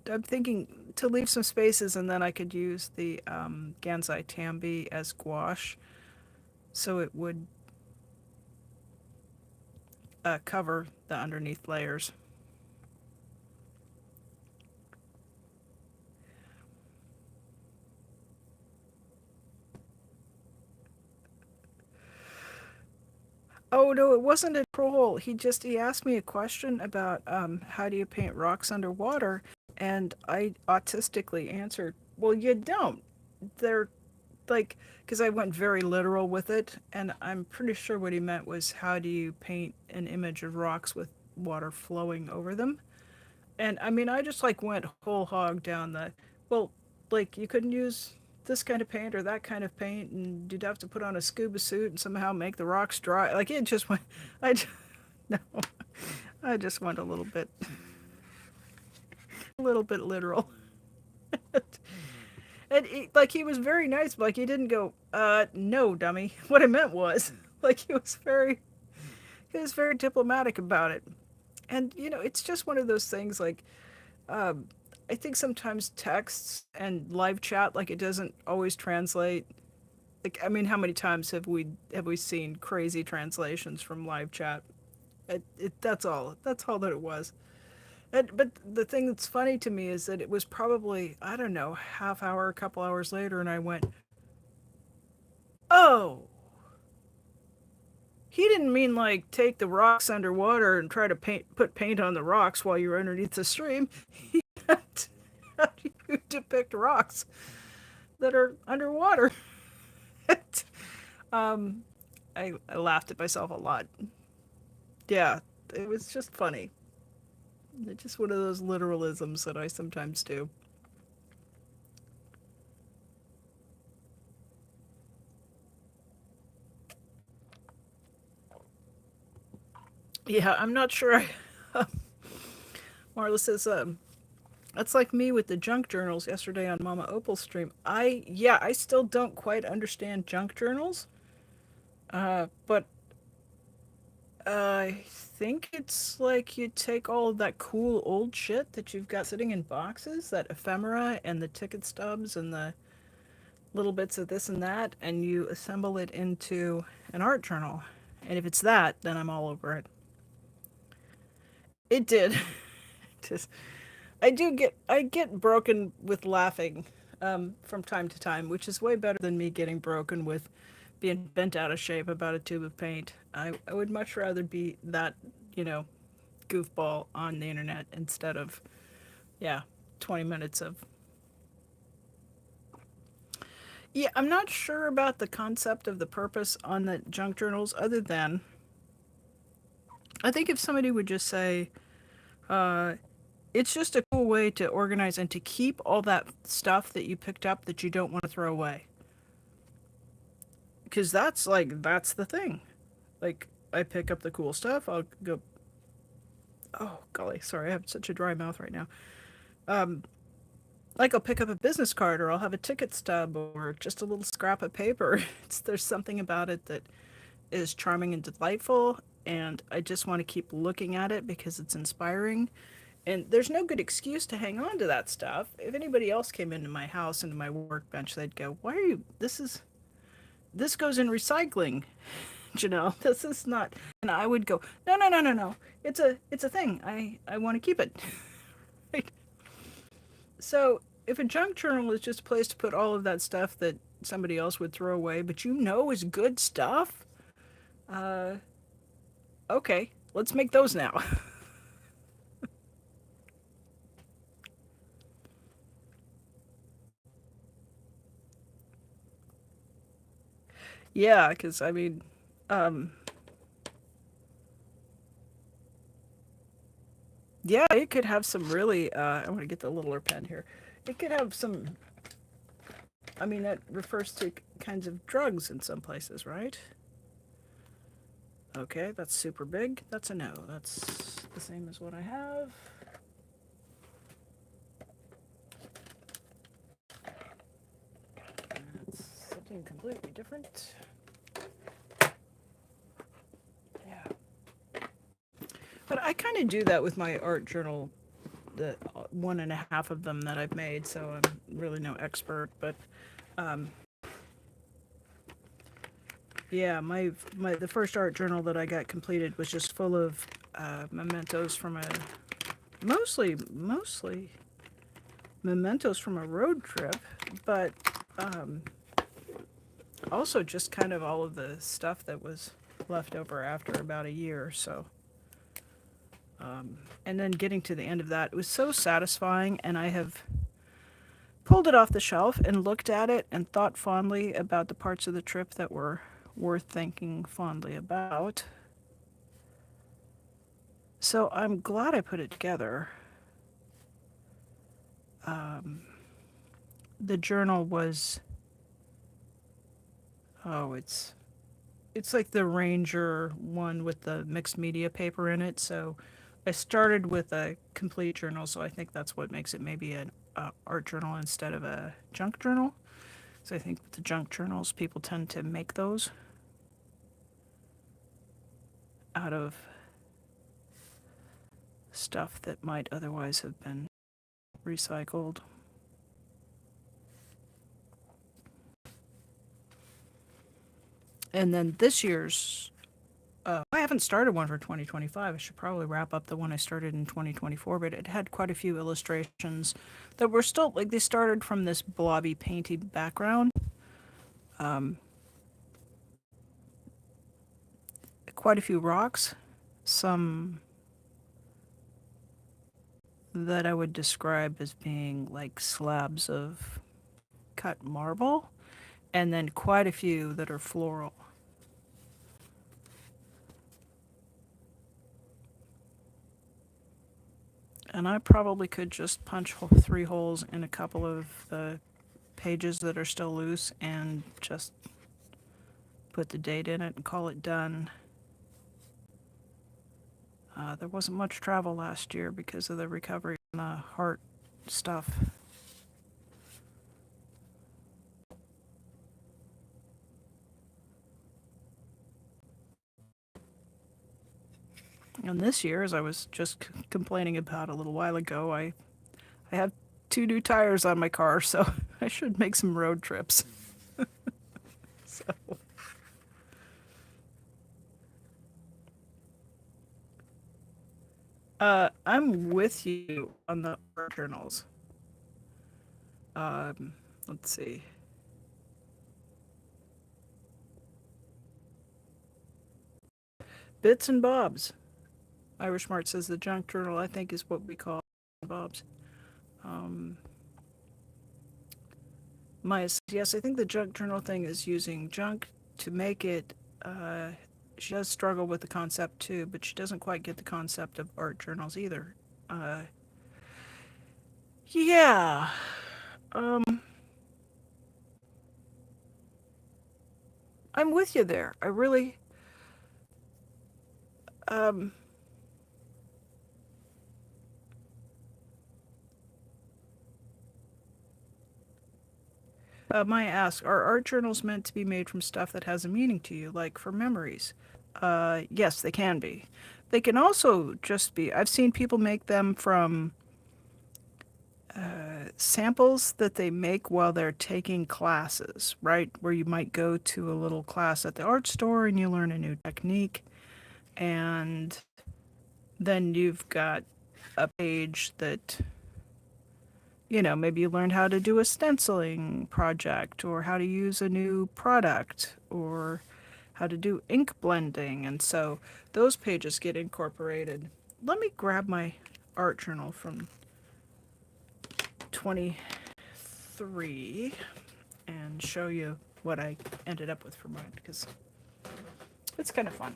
I'm thinking to leave some spaces, and then I could use the Gansai Tambi as gouache, so it would cover the underneath layers. Oh no, it wasn't a troll. He asked me a question about how do you paint rocks underwater, and I autistically answered, "Well, you don't. They're like," because I went very literal with it, and I'm pretty sure what he meant was how do you paint an image of rocks with water flowing over them? And I mean, I just like went whole hog down the, well, like you couldn't use this kind of paint or that kind of paint, and you'd have to put on a scuba suit and somehow make the rocks dry. Like it just went, I just, no, I just went a little bit literal. And like he was very nice, but like he didn't go, no, dummy. What I meant was, like he was very diplomatic about it. And you know, it's just one of those things. Like, um, I think sometimes texts and live chat, like it doesn't always translate. Like, I mean, how many times have we seen crazy translations from live chat? That's all. That's all that it was. But the thing that's funny to me is that it was probably, I don't know, half hour, a couple hours later, and I went, oh, he didn't mean like take the rocks underwater and try to put paint on the rocks while you're underneath the stream. He meant how do you depict rocks that are underwater? um, I laughed at myself a lot. Yeah, it was just funny. It's just one of those literalisms that I sometimes do. Yeah, I'm not sure. Marla says, that's like me with the junk journals yesterday on Mama Opal's stream. I still don't quite understand junk journals, but I think it's like you take all of that cool old shit that you've got sitting in boxes, that ephemera and the ticket stubs and the little bits of this and that, and you assemble it into an art journal. And if it's that, then I'm all over it. It did. Just I get broken with laughing from time to time, which is way better than me getting broken with being bent out of shape about a tube of paint. I would much rather be that, you know, goofball on the internet instead of, yeah, 20 minutes of. Yeah, I'm not sure about the concept of the purpose on the junk journals other than I think if somebody would just say, uh, it's just a cool way to organize and to keep all that stuff that you picked up that you don't want to throw away. Because that's the thing. Like, I pick up the cool stuff, I'll go, oh, golly, sorry, I have such a dry mouth right now. Um, like, I'll pick up a business card or I'll have a ticket stub or just a little scrap of paper. There's something about it that is charming and delightful, and I just want to keep looking at it because it's inspiring. And there's no good excuse to hang on to that stuff. If anybody else came into my house, into my workbench, they'd go, "Why are you? This is this goes in recycling. You know, this is not. And I would go, no, no, no, no, no. It's a thing. I want to keep it. Right? So if a junk journal is just a place to put all of that stuff that somebody else would throw away, but you know is good stuff, uh, okay, let's make those now. Yeah, because I mean, um, yeah, it could have some really. I want to get the littler pen here. It could have some. I mean, that refers to kinds of drugs in some places, right? Okay, that's super big. That's a no. That's the same as what I have. That's something completely different. Yeah. But I kind of do that with my art journal, the one and a half of them that I've made, so I'm really no expert. But um, yeah, my the first art journal that I got completed was just full of mementos from a mostly mementos from a road trip, but um, also just kind of all of the stuff that was left over after about a year or so. And then getting to the end of that, it was so satisfying, and I have pulled it off the shelf and looked at it and thought fondly about the parts of the trip that were worth thinking fondly about. So I'm glad I put it together. Um, the journal was, oh, it's like the Ranger one with the mixed media paper in it. So I started with a complete journal, so I think that's what makes it maybe an art journal instead of a junk journal. So I think with the junk journals, people tend to make those out of stuff that might otherwise have been recycled. And then this year's, I haven't started one for 2025. I should probably wrap up the one I started in 2024, but it had quite a few illustrations that were still, like, they started from this blobby, painty background. Um, Quite a few rocks, some that I would describe as being like slabs of cut marble, and then quite a few that are floral. And I probably could just punch 3 holes in a couple of the pages that are still loose and just put the date in it and call it done. There wasn't much travel last year because of the recovery and the heart stuff. And this year, as I was just complaining about a little while ago, I have 2 new tires on my car, so I should make some road trips. So, I'm with you on the art journals. Um, let's see. Bits and bobs. Irish Mart says the junk journal, I think, is what we call bobs. Um, Maya says, yes, I think the junk journal thing is using junk to make it. She does struggle with the concept too, but she doesn't quite get the concept of art journals either. Uh, yeah. Um, I'm with you there. I really. Um, Maya asks, are art journals meant to be made from stuff that has a meaning to you, like for memories? Yes, they can be. They can also just be. I've seen people make them from samples that they make while they're taking classes, right? Where you might go to a little class at the art store and you learn a new technique, and then you've got a page that, you know, maybe you learned how to do a stenciling project or how to use a new product or how to do ink blending. And so those pages get incorporated. Let me grab my art journal from 23 and show you what I ended up with for mine, because it's kind of fun.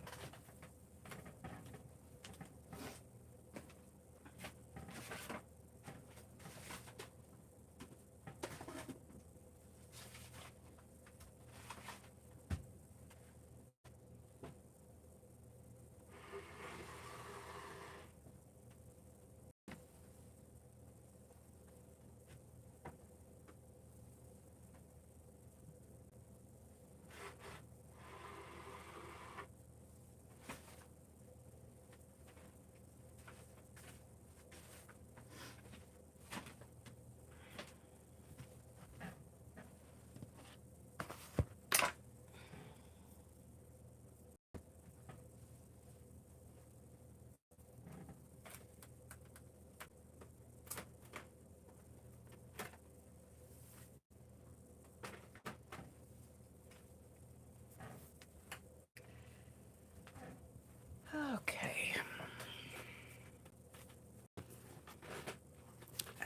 Okay.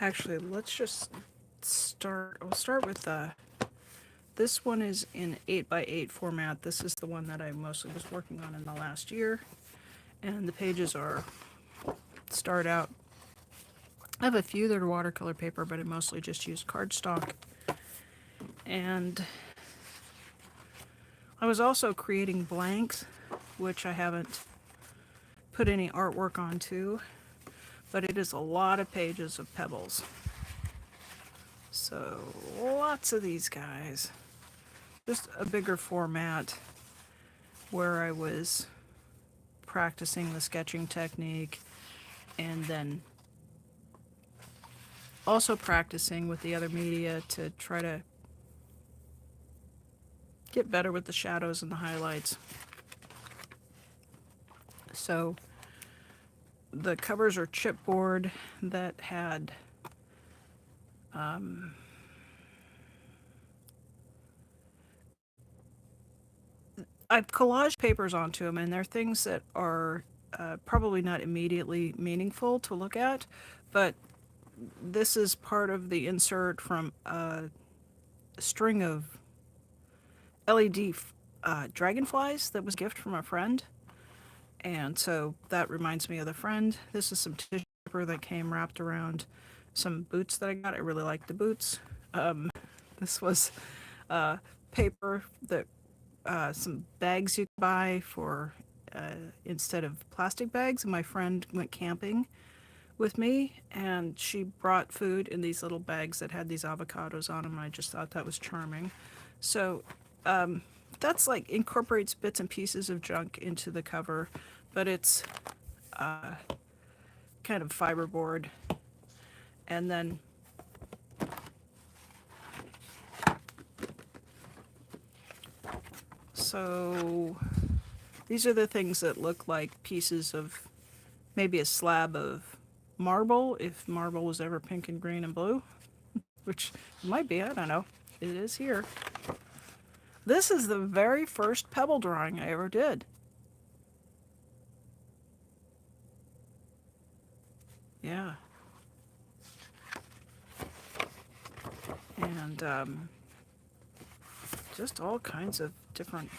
Actually, let's just start. We'll start with this one is in 8x8 format. This is the one that I mostly was working on in the last year. And the pages start out. I have a few that are watercolor paper, but I mostly just use cardstock. And I was also creating blanks, which I haven't put any artwork onto, but it is a lot of pages of pebbles. So lots of these guys. Just a bigger format where I was practicing the sketching technique and then also practicing with the other media to try to get better with the shadows and the highlights. So the covers are chipboard that had I've collaged papers onto them, and they're things that are probably not immediately meaningful to look at, but this is part of the insert from a string of LED dragonflies that was a gift from a friend. And so that reminds me of the friend. This is some tissue paper that came wrapped around some boots that I got. I really like the boots. This was paper that some bags you could buy for instead of plastic bags. And my friend went camping with me, and she brought food in these little bags that had these avocados on them. And I just thought that was charming. So that's like incorporates bits and pieces of junk into the cover, but it's kind of fiberboard. And then so these are the things that look like pieces of maybe a slab of marble, if marble was ever pink and green and blue, which it might be, I don't know. It is here. This is the very first Pebble drawing I ever did. Yeah. And just all kinds of different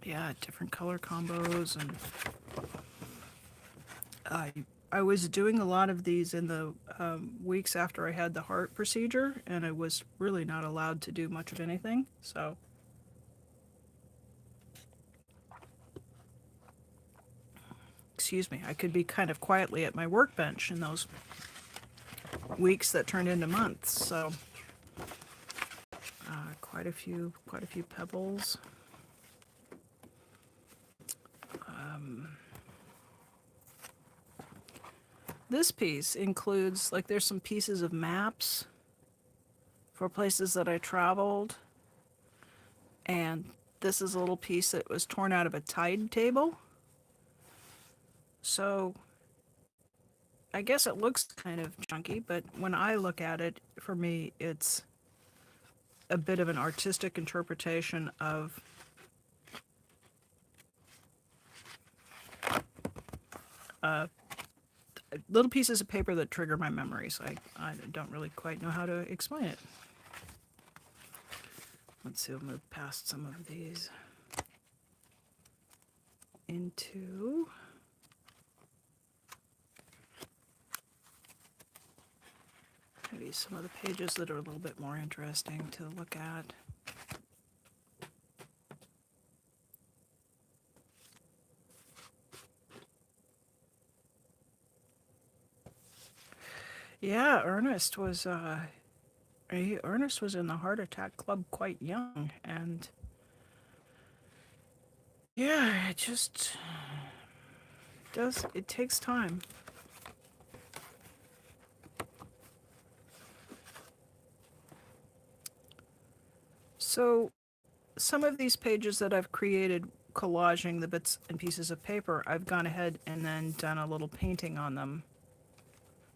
yeah, different color combos. And I was doing a lot of these in the weeks after I had the heart procedure, and I was really not allowed to do much of anything. So excuse me, I could be kind of quietly at my workbench in those weeks that turned into months. So quite a few pebbles. This piece includes, like, there's some pieces of maps for places that I traveled. And this is a little piece that was torn out of a tide table. So I guess it looks kind of junky, but when I look at it, for me, it's a bit of an artistic interpretation of little pieces of paper that trigger my memories. I don't really quite know how to explain it. Let's see, we'll move past some of these into maybe some of the pages that are a little bit more interesting to look at. Yeah, Ernest was in the Heart Attack Club quite young, and yeah, it just it takes time. So some of these pages that I've created collaging the bits and pieces of paper, I've gone ahead and then done a little painting on them.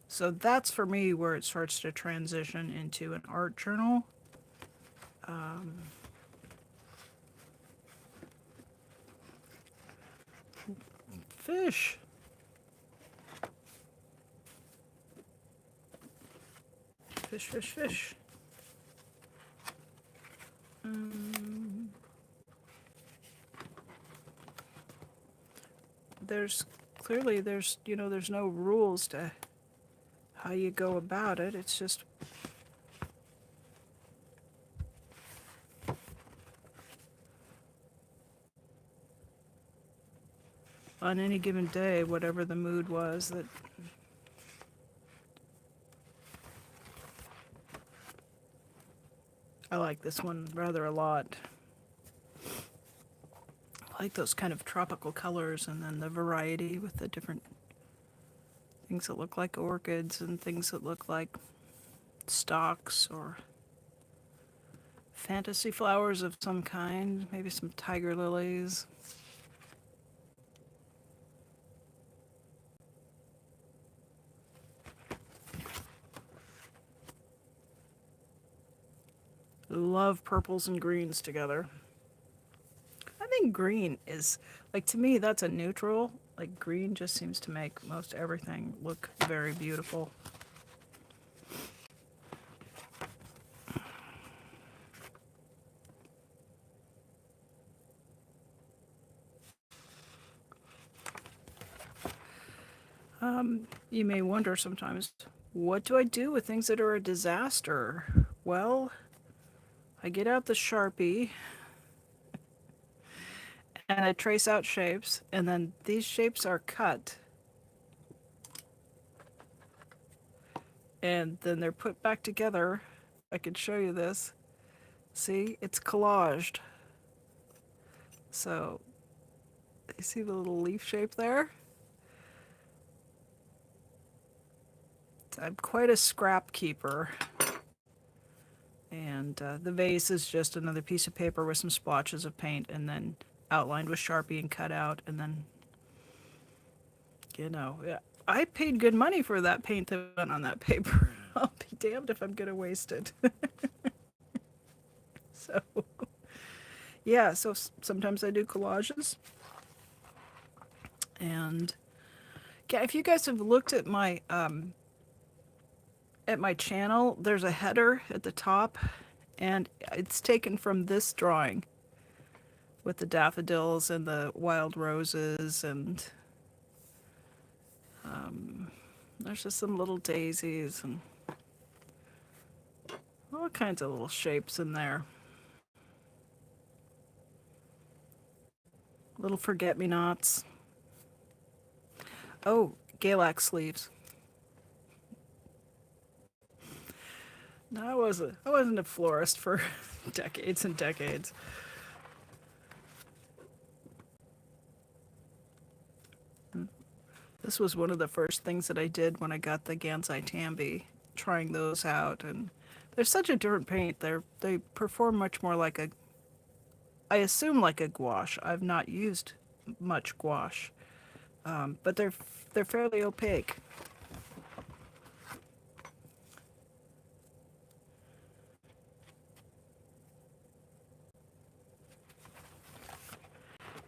So that's for me where it starts to transition into an art journal. Fish. Fish, fish, fish. There's clearly there's no rules to how you go about it. It's just on any given day, whatever the mood was that I like this one rather a lot. I like those kind of tropical colors and then the variety with the different things that look like orchids and things that look like stalks or fantasy flowers of some kind, maybe some tiger lilies. Love purples and greens together. I think green is, like, to me, that's a neutral. Like, green just seems to make most everything look very beautiful. You may wonder sometimes, what do I do with things that are a disaster? Well, I get out the Sharpie and I trace out shapes, and then these shapes are cut. And then they're put back together. I can show you this. See, it's collaged. So, you see the little leaf shape there? I'm quite a scrap keeper. And the vase is just another piece of paper with some splotches of paint and then outlined with Sharpie and cut out. And then, I paid good money for that paint that went on that paper. I'll be damned if I'm going to waste it. So, yeah, so sometimes I do collages. And yeah, if you guys have looked at my channel, there's a header at the top, and it's taken from this drawing with the daffodils and the wild roses, and there's just some little daisies and all kinds of little shapes in there. Little forget-me-nots. Oh, Galax sleeves. No, I wasn't a florist for decades and decades. This was one of the first things that I did when I got the Gansai Tambi, trying those out, and they're such a different paint. They perform much more like a, I assume like a gouache. I've not used much gouache, but they're fairly opaque.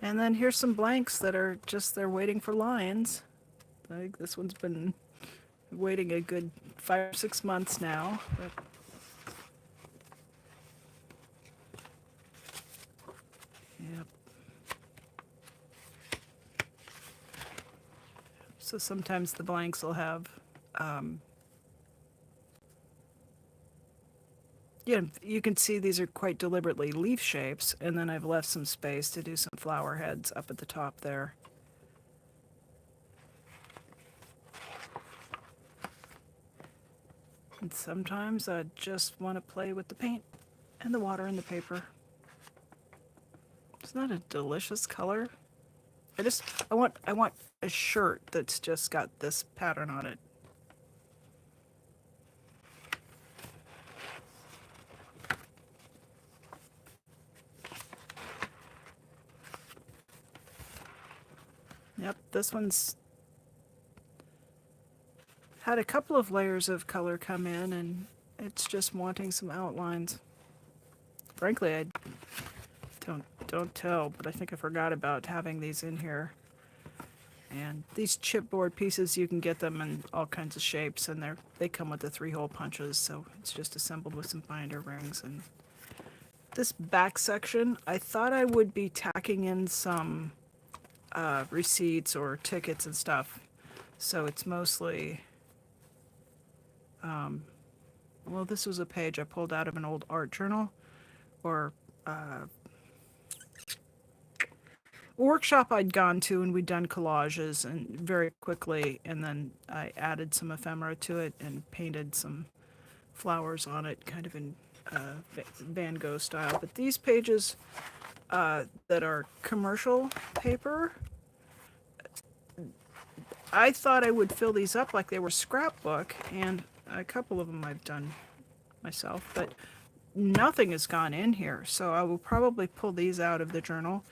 And then here's some blanks that are just, they're waiting for lines. I think this one's been waiting a good 5 or 6 months now. But yep. So sometimes the blanks will have, yeah, you can see these are quite deliberately leaf shapes, and then I've left some space to do some flower heads up at the top there. And sometimes I just want to play with the paint and the water and the paper. It's not a delicious color. I want a shirt that's just got this pattern on it. Yep, this one's had a couple of layers of color come in, and it's just wanting some outlines. Frankly, I don't tell, but I think I forgot about having these in here. And these chipboard pieces, you can get them in all kinds of shapes, and they come with the 3-hole punches, so it's just assembled with some binder rings. And this back section, I thought I would be tacking in some receipts or tickets and stuff. So it's mostly, well, this was a page I pulled out of an old art journal, or a workshop I'd gone to, and we'd done collages and very quickly, and then I added some ephemera to it and painted some flowers on it, kind of in Van Gogh style. But these pages that are commercial paper, I thought I would fill these up like they were scrapbook, and a couple of them I've done myself, but nothing has gone in here. So I will probably pull these out of the journal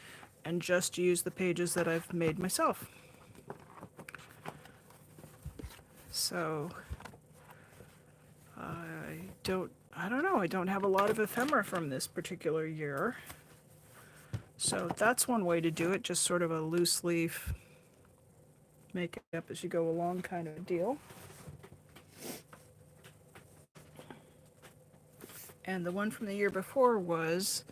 and just use the pages that I've made myself. So I don't know, I don't have a lot of ephemera from this particular year. So that's one way to do it, just sort of a loose leaf, make it up as you go along kind of a deal. And the one from the year before was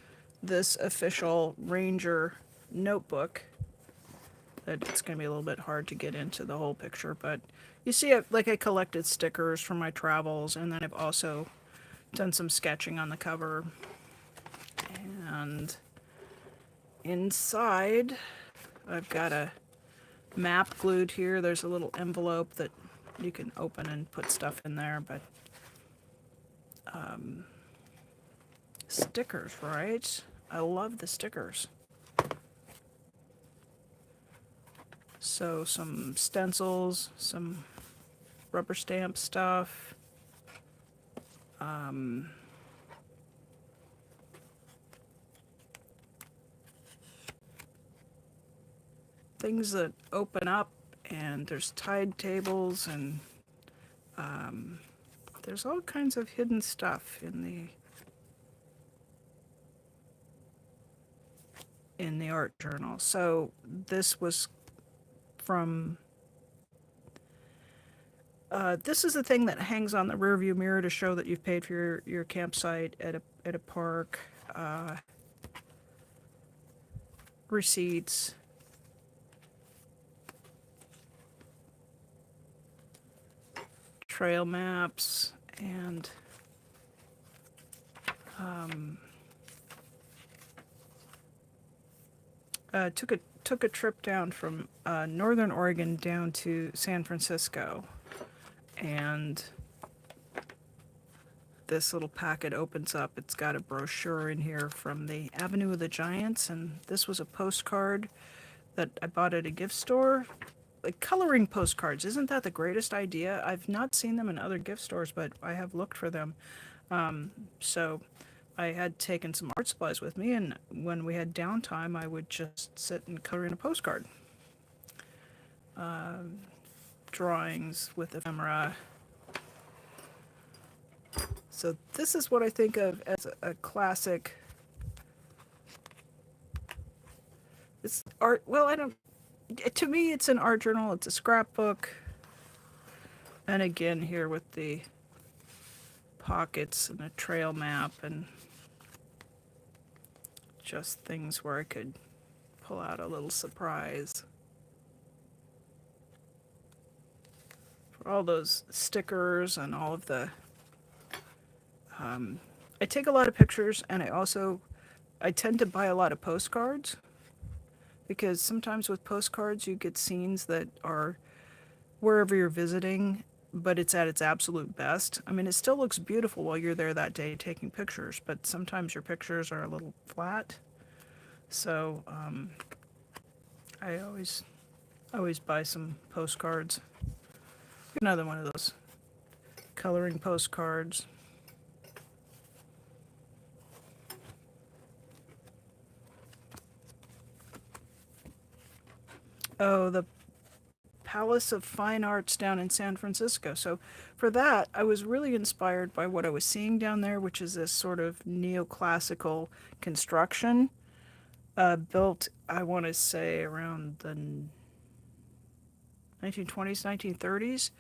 this official Ranger notebook. That it's going to be a little bit hard to get into the whole picture, but you see it, like I collected stickers from my travels, and then I've also done some sketching on the cover. And inside, I've got a map glued here. There's a little envelope that you can open and put stuff in there, but stickers, right? I love the stickers. So some stencils, some rubber stamp stuff, things that open up, and there's tide tables, and there's all kinds of hidden stuff in the art journal. So this was from, this is the thing that hangs on the rearview mirror to show that you've paid for your campsite at a park. Receipts. Trail maps, and took a trip down from northern Oregon down to San Francisco, and this little packet opens up. It's got a brochure in here from the Avenue of the Giants, and this was a postcard that I bought at a gift store like coloring postcards. Isn't that the greatest idea? I've not seen them in other gift stores, but I have looked for them. So I had taken some art supplies with me, and when we had downtime, I would just sit and color in a postcard. Drawings with ephemera. So this is what I think of as a classic. It's art. Well, I don't. To me, it's an art journal. It's a scrapbook. And again, here with the pockets and a trail map and just things where I could pull out a little surprise. For all those stickers and all of the... I take a lot of pictures, and I tend to buy a lot of postcards, because sometimes with postcards you get scenes that are wherever you're visiting, but it's at its absolute best. I mean, it still looks beautiful while you're there that day taking pictures, but sometimes your pictures are a little flat. So I always buy some postcards. Another one of those coloring postcards. Oh, the Palace of Fine Arts down in San Francisco. So for that, I was really inspired by what I was seeing down there, which is this sort of neoclassical construction built, I want to say, around the 1920s, 1930s.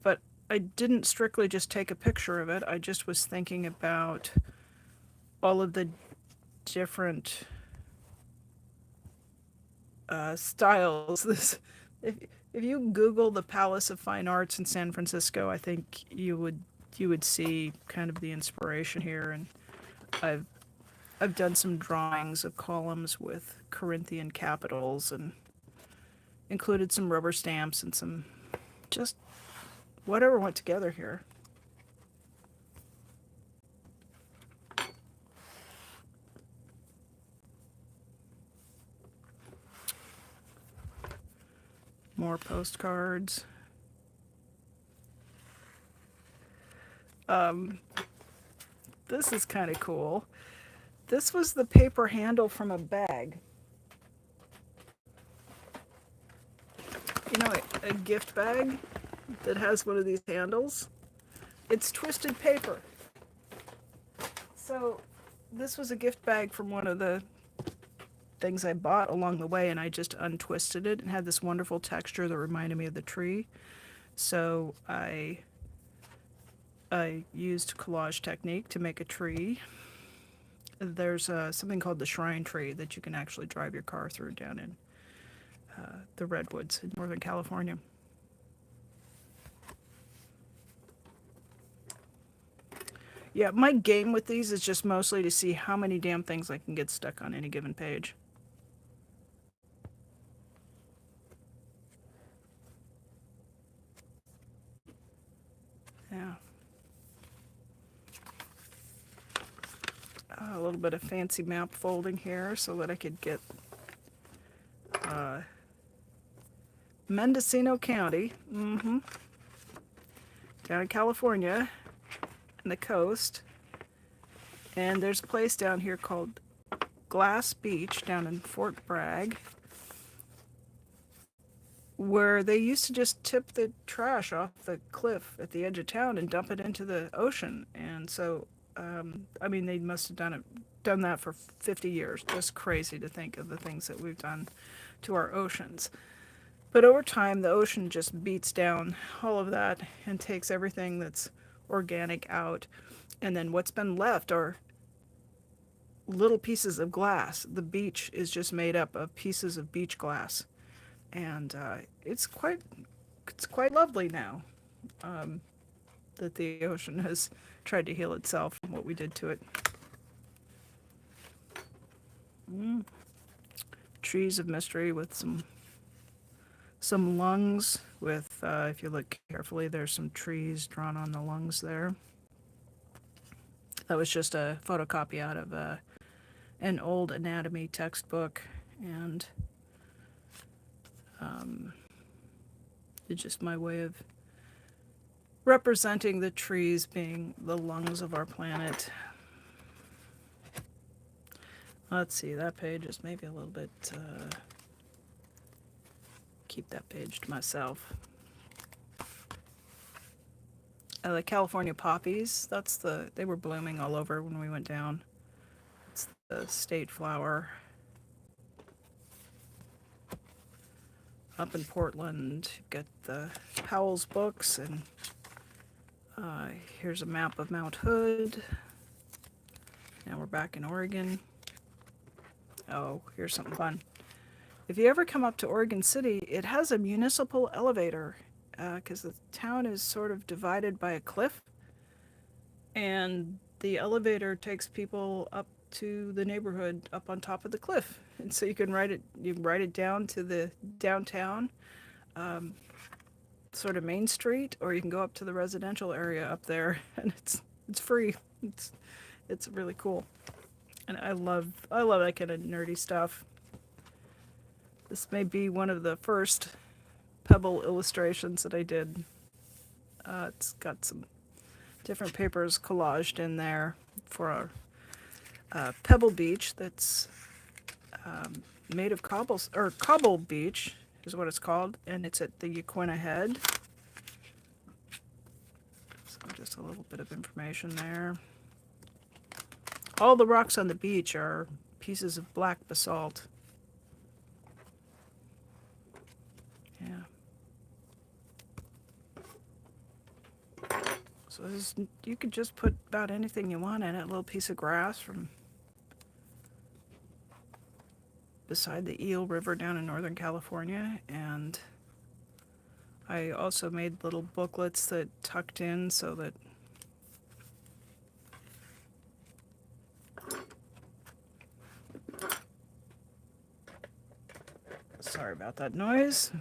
But I didn't strictly just take a picture of it. I just was thinking about all of the different styles. If you Google the Palace of Fine Arts in San Francisco, I think you would see kind of the inspiration here. And I've done some drawings of columns with Corinthian capitals and included some rubber stamps and some just whatever went together here. More postcards. This is kind of cool. This was the paper handle from a bag. You know, a gift bag that has one of these handles. It's twisted paper. So this was a gift bag from one of the things I bought along the way, and I just untwisted it and had this wonderful texture that reminded me of the tree. So I used collage technique to make a tree. There's something called the shrine tree that you can actually drive your car through down in the redwoods in Northern California. Yeah, my game with these is just mostly to see how many damn things I can get stuck on any given page. Yeah. A little bit of fancy map folding here so that I could get Mendocino County, down in California, on the coast. And there's a place down here called Glass Beach down in Fort Bragg, where they used to just tip the trash off the cliff at the edge of town and dump it into the ocean. And so, I mean, they must have done that for 50 years. Just crazy to think of the things that we've done to our oceans. But over time, the ocean just beats down all of that and takes everything that's organic out. And then what's been left are little pieces of glass. The beach is just made up of pieces of beach glass. And it's quite lovely now that the ocean has tried to heal itself from what we did to it. Trees of mystery with some lungs with, if you look carefully, there's some trees drawn on the lungs there. That was just a photocopy out of an old anatomy textbook, and It's just my way of representing the trees being the lungs of our planet. Let's see, that page is maybe a little bit, keep that page to myself. The California poppies, they were blooming all over when we went down. It's the state flower. Up in Portland, you've got the Powell's books, and here's a map of Mount Hood. Now we're back in Oregon. Oh, here's something fun. If you ever come up to Oregon City, it has a municipal elevator because the town is sort of divided by a cliff, and the elevator takes people up to the neighborhood up on top of the cliff, and so you can ride it down to the downtown, sort of Main Street, or you can go up to the residential area up there, and it's free. It's really cool, and I love that kind of nerdy stuff. This may be one of the first Pebble illustrations that I did. It's got some different papers collaged in there for a Pebble Beach that's made of Cobble Beach is what it's called, and it's at the Yaquina Head. So just a little bit of information there. All the rocks on the beach are pieces of black basalt. Yeah. So you could just put about anything you want in it. A little piece of grass from beside the Eel River down in Northern California, and I also made little booklets that tucked in so that sorry about that noise.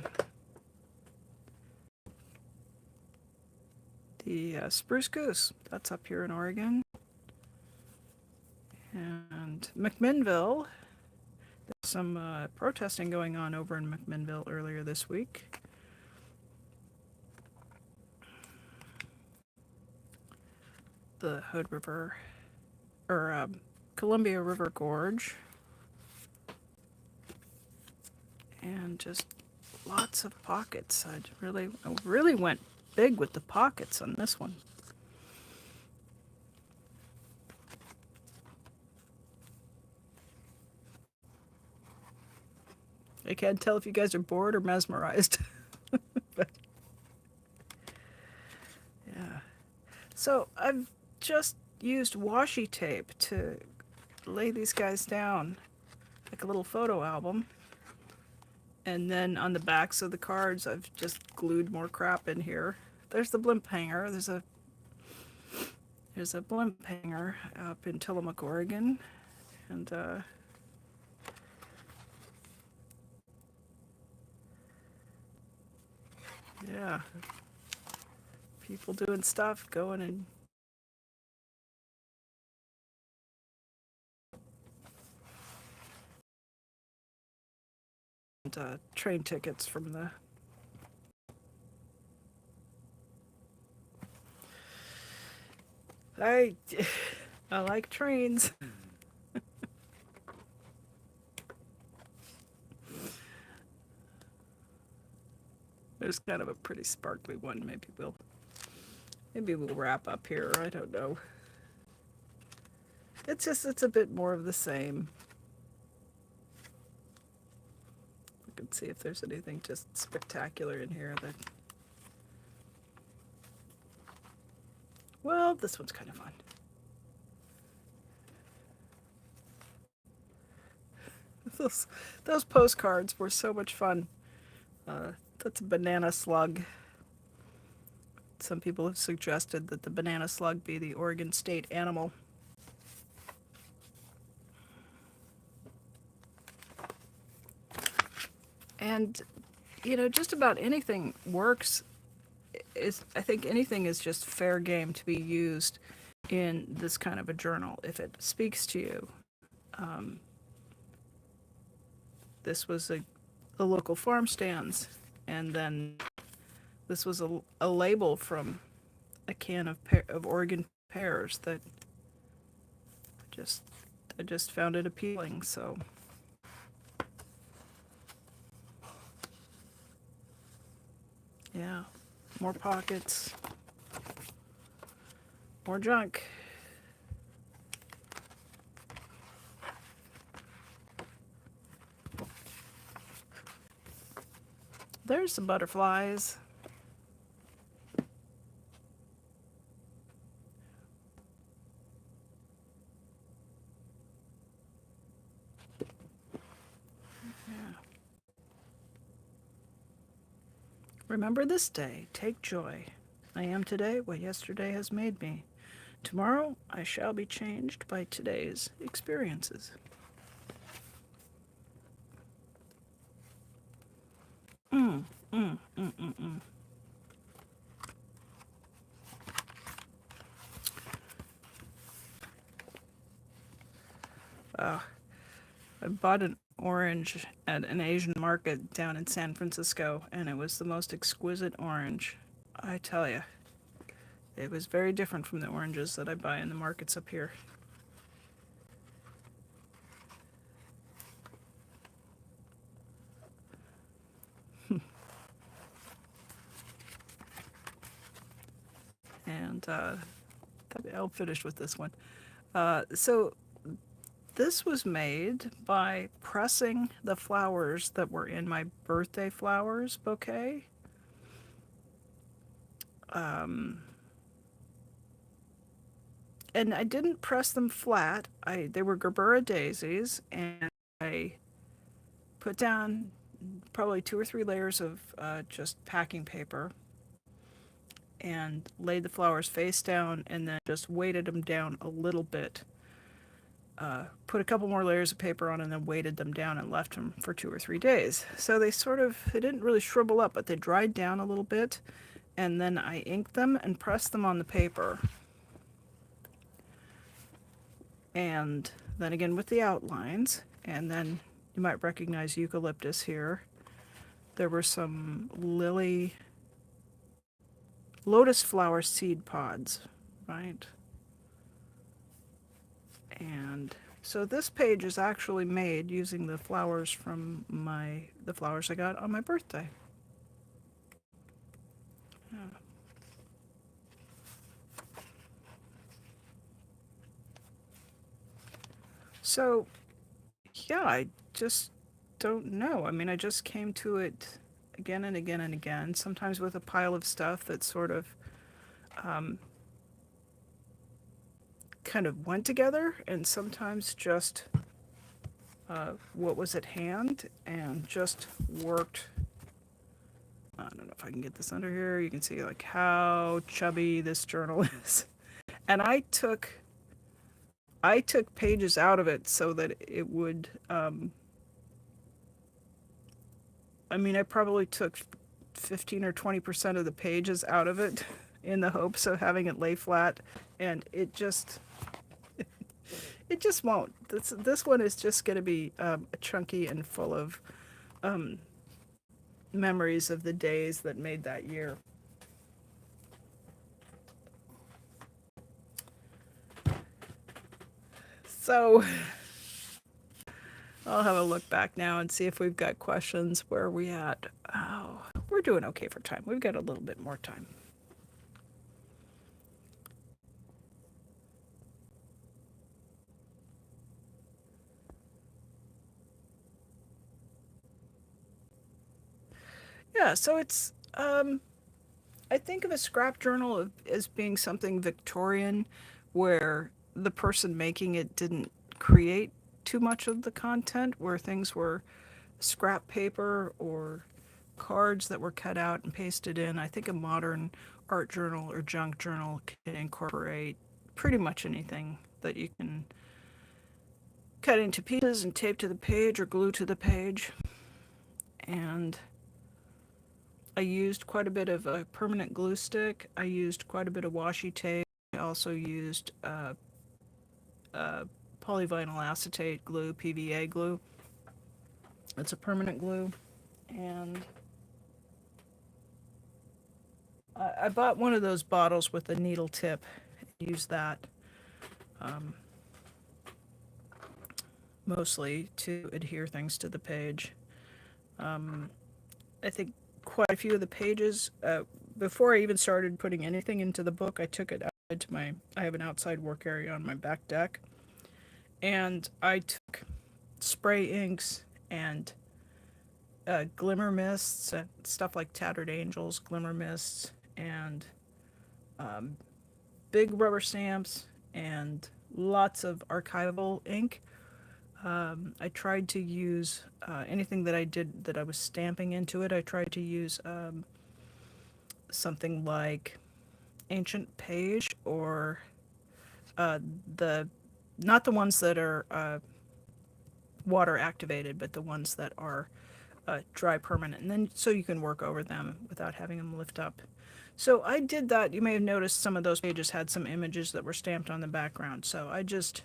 The spruce goose, that's up here in Oregon. And McMinnville, there's some protesting going on over in McMinnville earlier this week. The Hood River, or Columbia River Gorge. And just lots of pockets. I really went big with the pockets on this one. I can't tell if you guys are bored or mesmerized. But, yeah. So I've just used washi tape to lay these guys down like a little photo album. And then on the backs of the cards, I've just glued more crap in here. There's the blimp hanger. There's a blimp hanger up in Tillamook, Oregon. And yeah, people doing stuff, going and train tickets from the I like trains. There's kind of a pretty sparkly one. Maybe we'll wrap up here. I don't know. It's a bit more of the same. We can see if there's anything just spectacular in here that. Well, this one's kind of fun. Those postcards were so much fun. That's a banana slug. Some people have suggested that the banana slug be the Oregon state animal. And, just about anything works. I think anything is just fair game to be used in this kind of a journal if it speaks to you. This was the local farm stands. And then this was a label from a can of Oregon pears that just I just found it appealing. So yeah, more pockets, more junk. There's some butterflies. Yeah. Remember this day, take joy. I am today what yesterday has made me. Tomorrow I shall be changed by today's experiences. Mm, mm, mm, mm, mm. Uh, I bought an orange at an Asian market down in San Francisco, and it was the most exquisite orange. I tell you, it was very different from the oranges that I buy in the markets up here. And I'll finish with this one. So this was made by pressing the flowers that were in my birthday flowers bouquet. Um, and I didn't press them flat. They were Gerbera daisies, and I put down probably 2 or 3 layers of just packing paper and laid the flowers face down and then just weighted them down a little bit. Put a couple more layers of paper on and then weighted them down and left them for 2 or 3 days. So they didn't really shrivel up, but they dried down a little bit. And then I inked them and pressed them on the paper. And then again with the outlines. And then you might recognize eucalyptus here. There were some lotus flower seed pods, right? And so this page is actually made using the flowers from the flowers I got on my birthday. Yeah. So, yeah, I just don't know. I mean, I just came to it again and again and again, sometimes with a pile of stuff that sort of um, kind of went together, and sometimes just what was at hand and just worked. I don't know if I can get this under here. You can see like how chubby this journal is. And I took pages out of it so that it would I mean, I probably took 15 or 20% of the pages out of it in the hopes of having it lay flat, and it just won't. This one is just going to be chunky and full of um, memories of the days that made that year. So I'll have a look back now and see if we've got questions. Where are we at? Oh, we're doing okay for time. We've got a little bit more time. Yeah, so I think of a scrap journal as being something Victorian where the person making it didn't create too much of the content, where things were scrap paper or cards that were cut out and pasted in. I think a modern art journal or junk journal can incorporate pretty much anything that you can cut into pieces and tape to the page or glue to the page. And I used quite a bit of a permanent glue stick. I used quite a bit of washi tape. I also used polyvinyl acetate glue, PVA glue. It's a permanent glue. And I bought one of those bottles with a needle tip. Use that um, mostly to adhere things to the page. Um, I think quite a few of the pages, before I even started putting anything into the book, I took it outside to I have an outside work area on my back deck, and I took spray inks and glimmer mists, and stuff like Tattered Angels, glimmer mists, and um, big rubber stamps, and lots of archival ink. I tried to use anything that I did that I was stamping into it. I tried to use something like Ancient Page or uh, the not the ones that are water activated, but the ones that are dry permanent, and then so you can work over them without having them lift up. So I did that. You may have noticed some of those pages had some images that were stamped on the background. So I just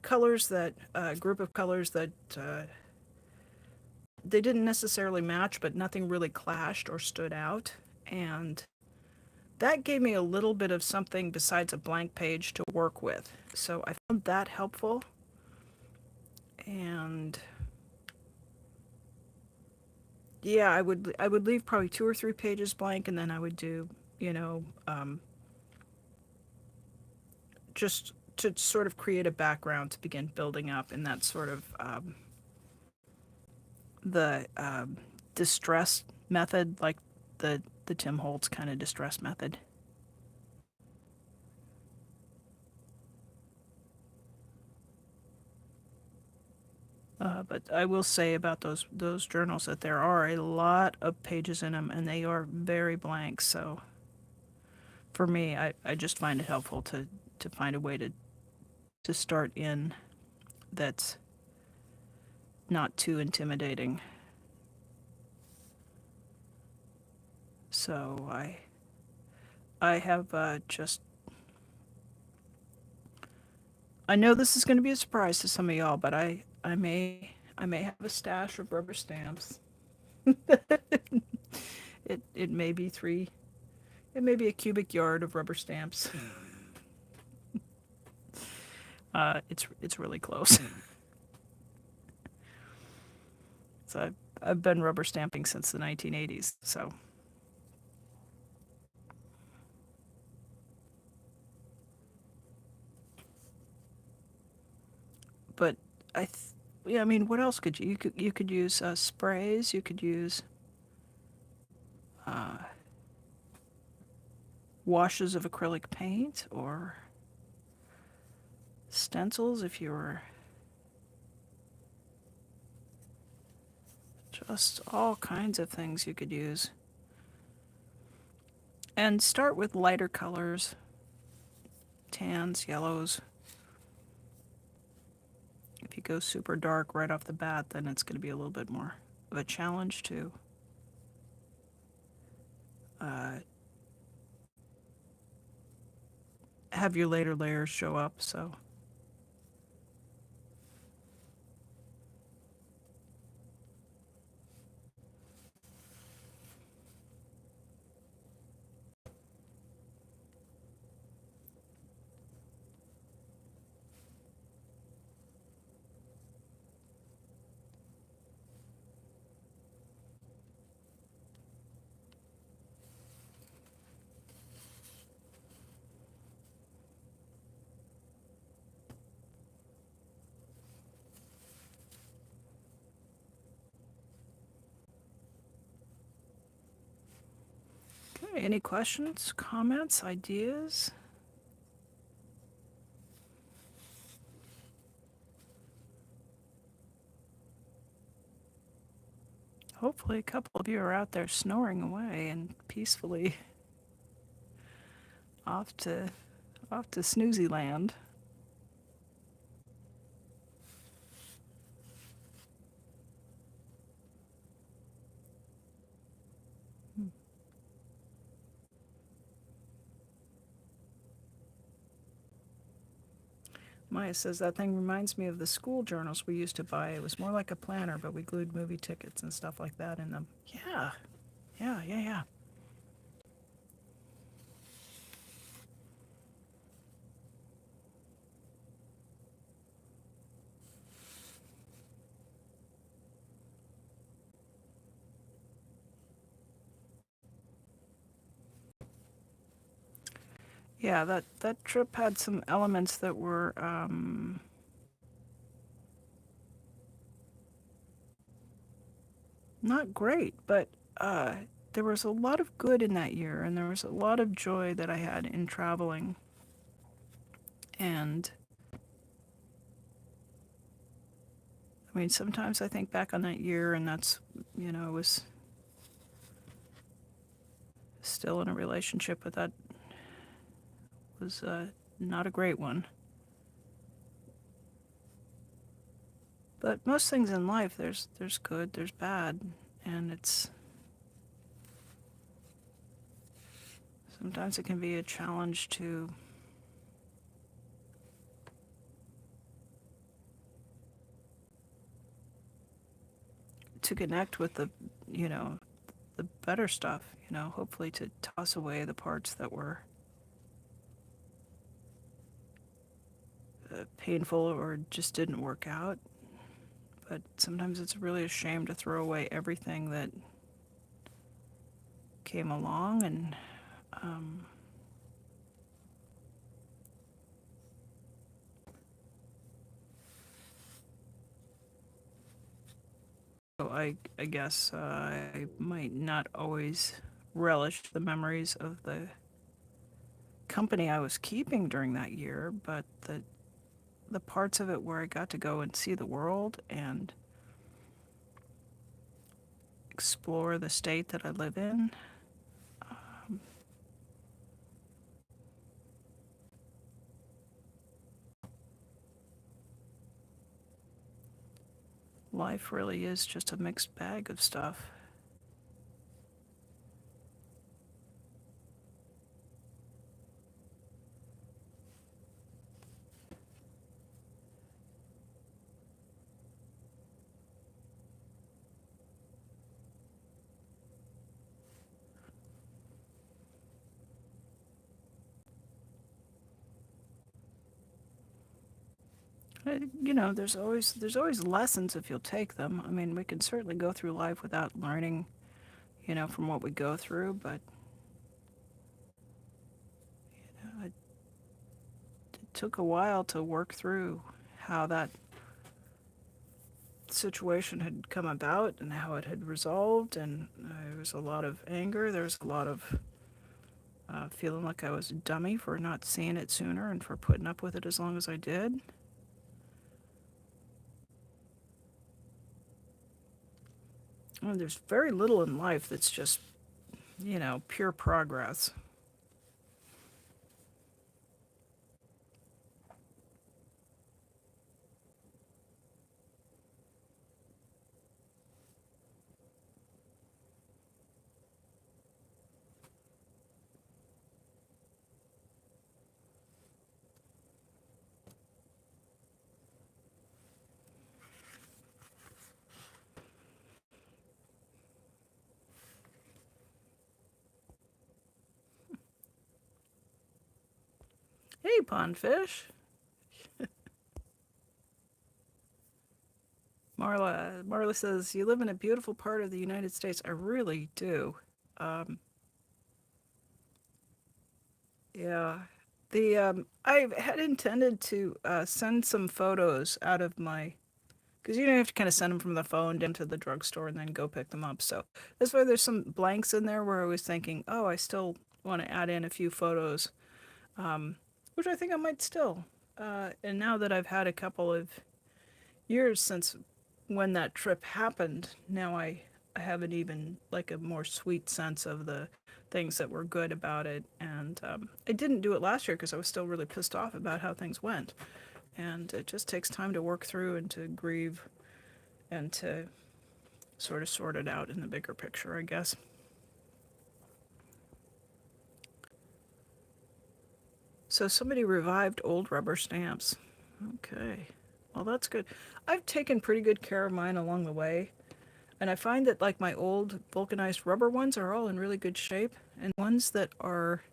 colors that group of colors that they didn't necessarily match, but nothing really clashed or stood out, and that gave me a little bit of something besides a blank page to work with. So I found that helpful. And yeah, I would leave probably 2 or 3 pages blank, and then I would do, you know, just to sort of create a background to begin building up, and that sort of the distress method, like the Tim Holtz kind of distress method. But I will say about those journals that there are a lot of pages in them, and they are very blank. So for me, I just find it helpful to find a way to start in that's not too intimidating. So I have just I know this is going to be a surprise to some of y'all, but I may have a stash of rubber stamps. It may be three. It may be a cubic yard of rubber stamps. It's really close. So I've been rubber stamping since the 1980s. So, but yeah, I mean, what else could you could use sprays. You could use uh, washes of acrylic paint or stencils if you were just all kinds of things you could use. And start with lighter colors, tans, yellows. If you go super dark right off the bat, then it's going to be a little bit more of a challenge to uh, have your later layers show up. So, okay, any questions, comments, ideas? Hopefully, a couple of you are out there snoring away and peacefully off to snoozy land. Maya says that thing reminds me of the school journals we used to buy. It was more like a planner, but we glued movie tickets and stuff like that in them. Yeah, yeah. Yeah, that trip had some elements that were not great, but uh, there was a lot of good in that year, and there was a lot of joy that I had in traveling. And I mean, sometimes I think back on that year, and that's, I was still in a relationship, but that was not a great one. But most things in life, there's good, there's bad, and it's sometimes it can be a challenge to connect with you know, the better stuff. Hopefully to toss away the parts that were painful or just didn't work out. But sometimes it's really a shame to throw away everything that came along, and um, so I guess I might not always relish the memories of the company I was keeping during that year, but the parts of it where I got to go and see the world and explore the state that I live in, life really is just a mixed bag of stuff. There's always lessons if you'll take them. I mean, we can certainly go through life without learning, from what we go through, but it took a while to work through how that situation had come about and how it had resolved, and there was a lot of anger. There was a lot of feeling like I was a dummy for not seeing it sooner and for putting up with it as long as I did. And there's very little in life that's just, pure progress. Hey, pondfish. Marla says, you live in a beautiful part of the United States. I really do. Um, yeah. I had intended to send some photos out of my, because you have to kind of send them from the phone down to the drugstore and then go pick them up. So that's why there's some blanks in there where I was thinking, oh, I still want to add in a few photos, which I think I might still. And now that I've had a couple of years since when that trip happened, now I have an even like a more sweet sense of the things that were good about it. And I didn't do it last year because I was still really pissed off about how things went. And it just takes time to work through and to grieve and to sort of sort it out in the bigger picture, I guess. So somebody revived old rubber stamps. Okay. Well, that's good. I've taken pretty good care of mine along the way. And I find that like my old vulcanized rubber ones are all in really good shape. And ones that are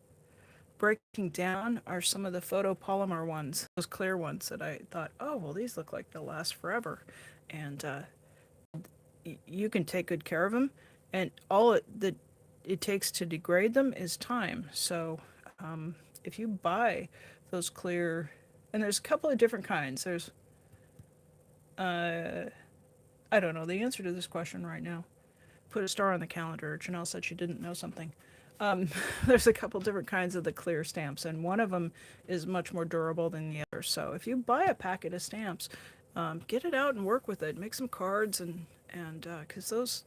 breaking down are some of the photopolymer ones, those clear ones that I thought, oh, well, these look like they'll last forever. And you can take good care of them. And that it takes to degrade them is time. So if you buy those clear, and there's a couple of different kinds. There's, uh, I don't know the answer to this question right now. Put a star on the calendar. Janelle said she didn't know something. There's a couple different kinds of the clear stamps, and one of them is much more durable than the other. So if you buy a packet of stamps, get it out and work with it. Make some cards and because those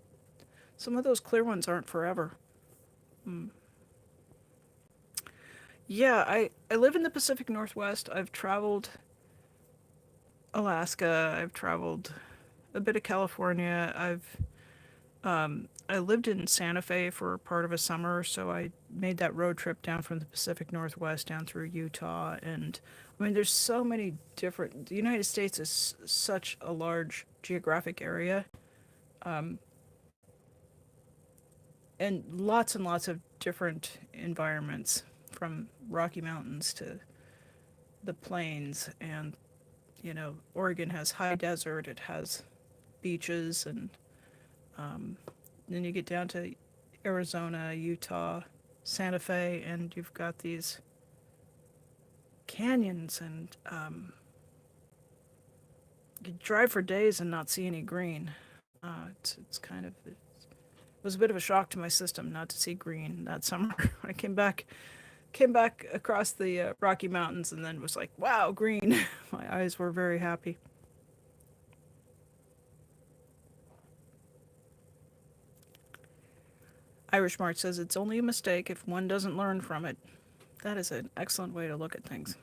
some of those clear ones aren't forever. Mm. Yeah, I live in the Pacific Northwest. I've traveled Alaska. I've traveled a bit of California. I lived in Santa Fe for part of a summer, so I made that road trip down from the Pacific Northwest down through Utah. And I mean, there's so many different. The United States is such a large geographic area, um, and lots of different environments, from Rocky Mountains to the plains. And Oregon has high desert. It has beaches, and um, then you get down to Arizona, Utah, Santa Fe, and you've got these canyons, and you drive for days and not see any green. It's kind of it was a bit of a shock to my system not to see green that summer. I came back across the Rocky Mountains and then was like, wow, green. My eyes were very happy. Irish Mart says it's only a mistake if one doesn't learn from it. That is an excellent way to look at things.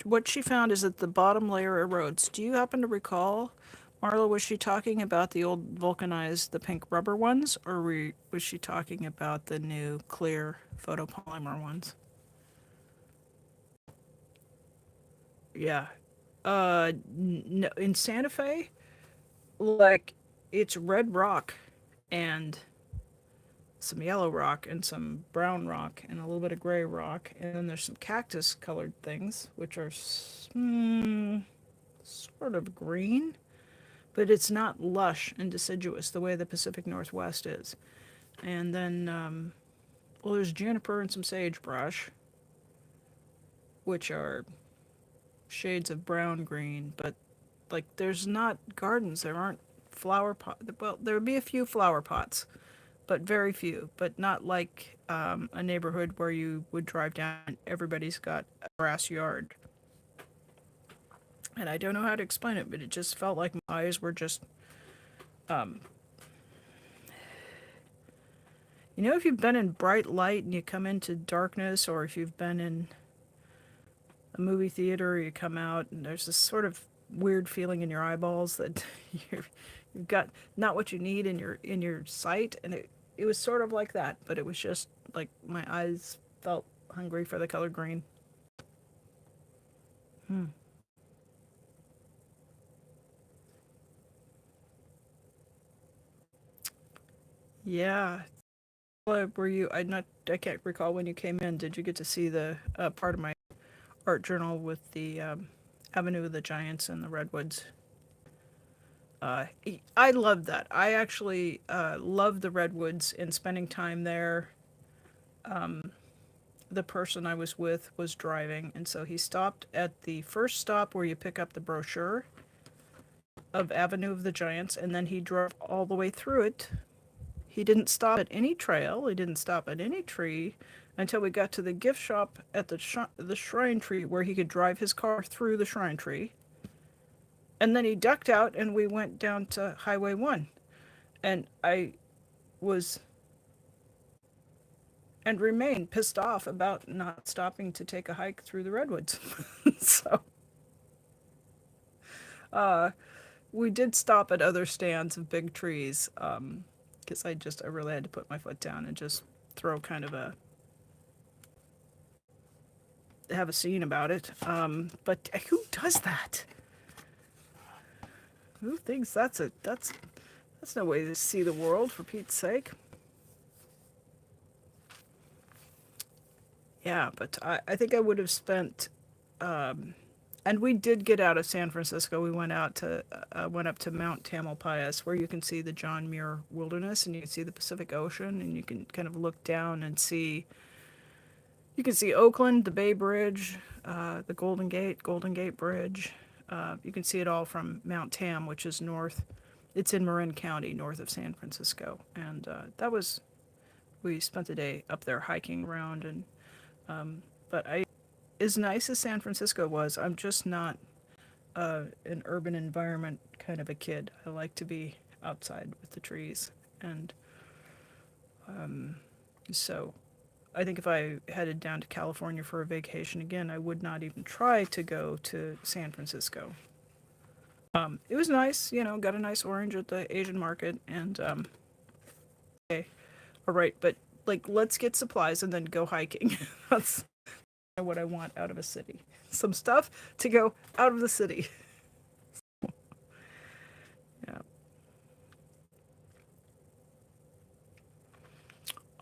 What she found is that the bottom layer erodes. Do you happen to recall, Marla, was she talking about the old vulcanized, the pink rubber ones, or was she talking about the new clear photopolymer ones? Yeah. No, in Santa Fe, like, it's red rock and some yellow rock and some brown rock and a little bit of gray rock, and then there's some cactus colored things, which are sort of green, but it's not lush and deciduous the way the Pacific Northwest is. And then, well, there's juniper and some sagebrush, which are shades of brown green, but like there's not gardens, there aren't flower pot. Well, there would be a few flower pots, but very few, but not like a neighborhood where you would drive down and everybody's got a grass yard. And I don't know how to explain it, but it just felt like my eyes were just um, if you've been in bright light and you come into darkness, or if you've been in a movie theater, you come out and there's this sort of weird feeling in your eyeballs that you've got not what you need in your sight, and it was sort of like that, but it was just like my eyes felt hungry for the color green. Hmm. Yeah. Were you? I can't recall when you came in. Did you get to see the part of my art journal with the Avenue of the Giants and the redwoods? I loved that. I actually loved the redwoods and spending time there. The person I was with was driving, and so he stopped at the first stop where you pick up the brochure of Avenue of the Giants, and then he drove all the way through it. He didn't stop at any trail. He didn't stop at any tree until we got to the gift shop at the shrine tree where he could drive his car through the shrine tree. And then he ducked out and we went down to Highway 1. And I was and remain pissed off about not stopping to take a hike through the redwoods. So, uh, we did stop at other stands of big trees, because I really had to put my foot down and just throw kind of a have a scene about it. But who does that? Who thinks that's no way to see the world, for Pete's sake? Yeah, but I think I would have spent. And we did get out of San Francisco. We went up to Mount Tamalpais, where you can see the John Muir Wilderness, and you can see the Pacific Ocean, and you can kind of look down and see. You can see Oakland, the Bay Bridge, the Golden Gate Bridge. You can see it all from Mount Tam, which is north. It's in Marin County, north of San Francisco, and that was. We spent the day up there hiking around, and but as nice as San Francisco was, I'm just not an urban environment kind of a kid. I like to be outside with the trees, and so I think if I headed down to California for a vacation again, I would not even try to go to San Francisco. It was nice, got a nice orange at the Asian market, and okay, all right, but like let's get supplies and then go hiking. That's what I want out of a city. Some stuff to go out of the city. Yeah.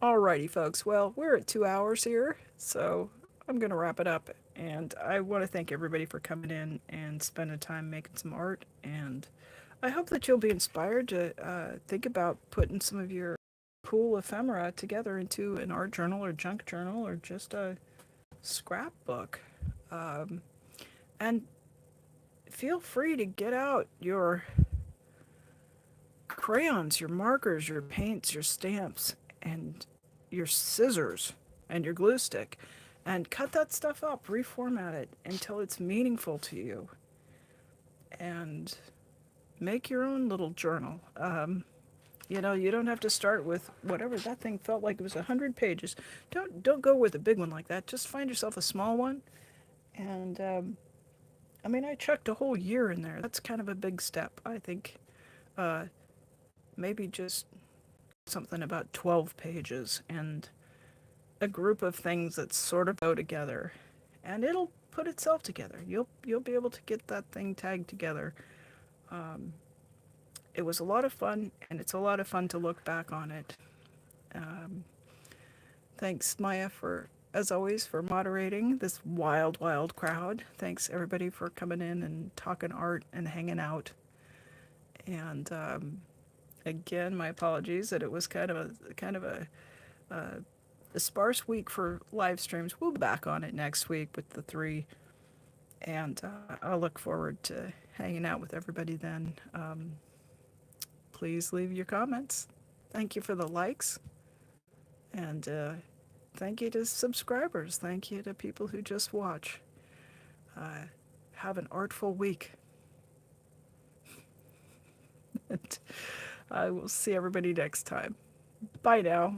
Alrighty, folks. Well, we're at 2 hours here, so I'm going to wrap it up. And I want to thank everybody for coming in and spending time making some art. And I hope that you'll be inspired to think about putting some of your cool ephemera together into an art journal or junk journal or just a scrapbook. And feel free to get out your crayons, your markers, your paints, your stamps, and your scissors and your glue stick, and cut that stuff up, reformat it until it's meaningful to you, and make your own little journal. You don't have to start with whatever that thing felt like. It was 100 pages. Don't go with a big one like that. Just find yourself a small one, and I chucked a whole year in there. That's kind of a big step, I think. Maybe just something about 12 pages and a group of things that sort of go together, and it'll put itself together. You'll be able to get that thing tagged together. It was a lot of fun, and it's a lot of fun to look back on it. Thanks, Maya, for, as always, for moderating this wild, wild crowd. Thanks, everybody, for coming in and talking art and hanging out. And again, my apologies that it was kind of a sparse week for live streams. We'll be back on it next week with the 3, and I'll look forward to hanging out with everybody then. Please leave your comments. Thank you for the likes, and thank you to subscribers. Thank you to people who just watch. Have an artful week. And I will see everybody next time. Bye now.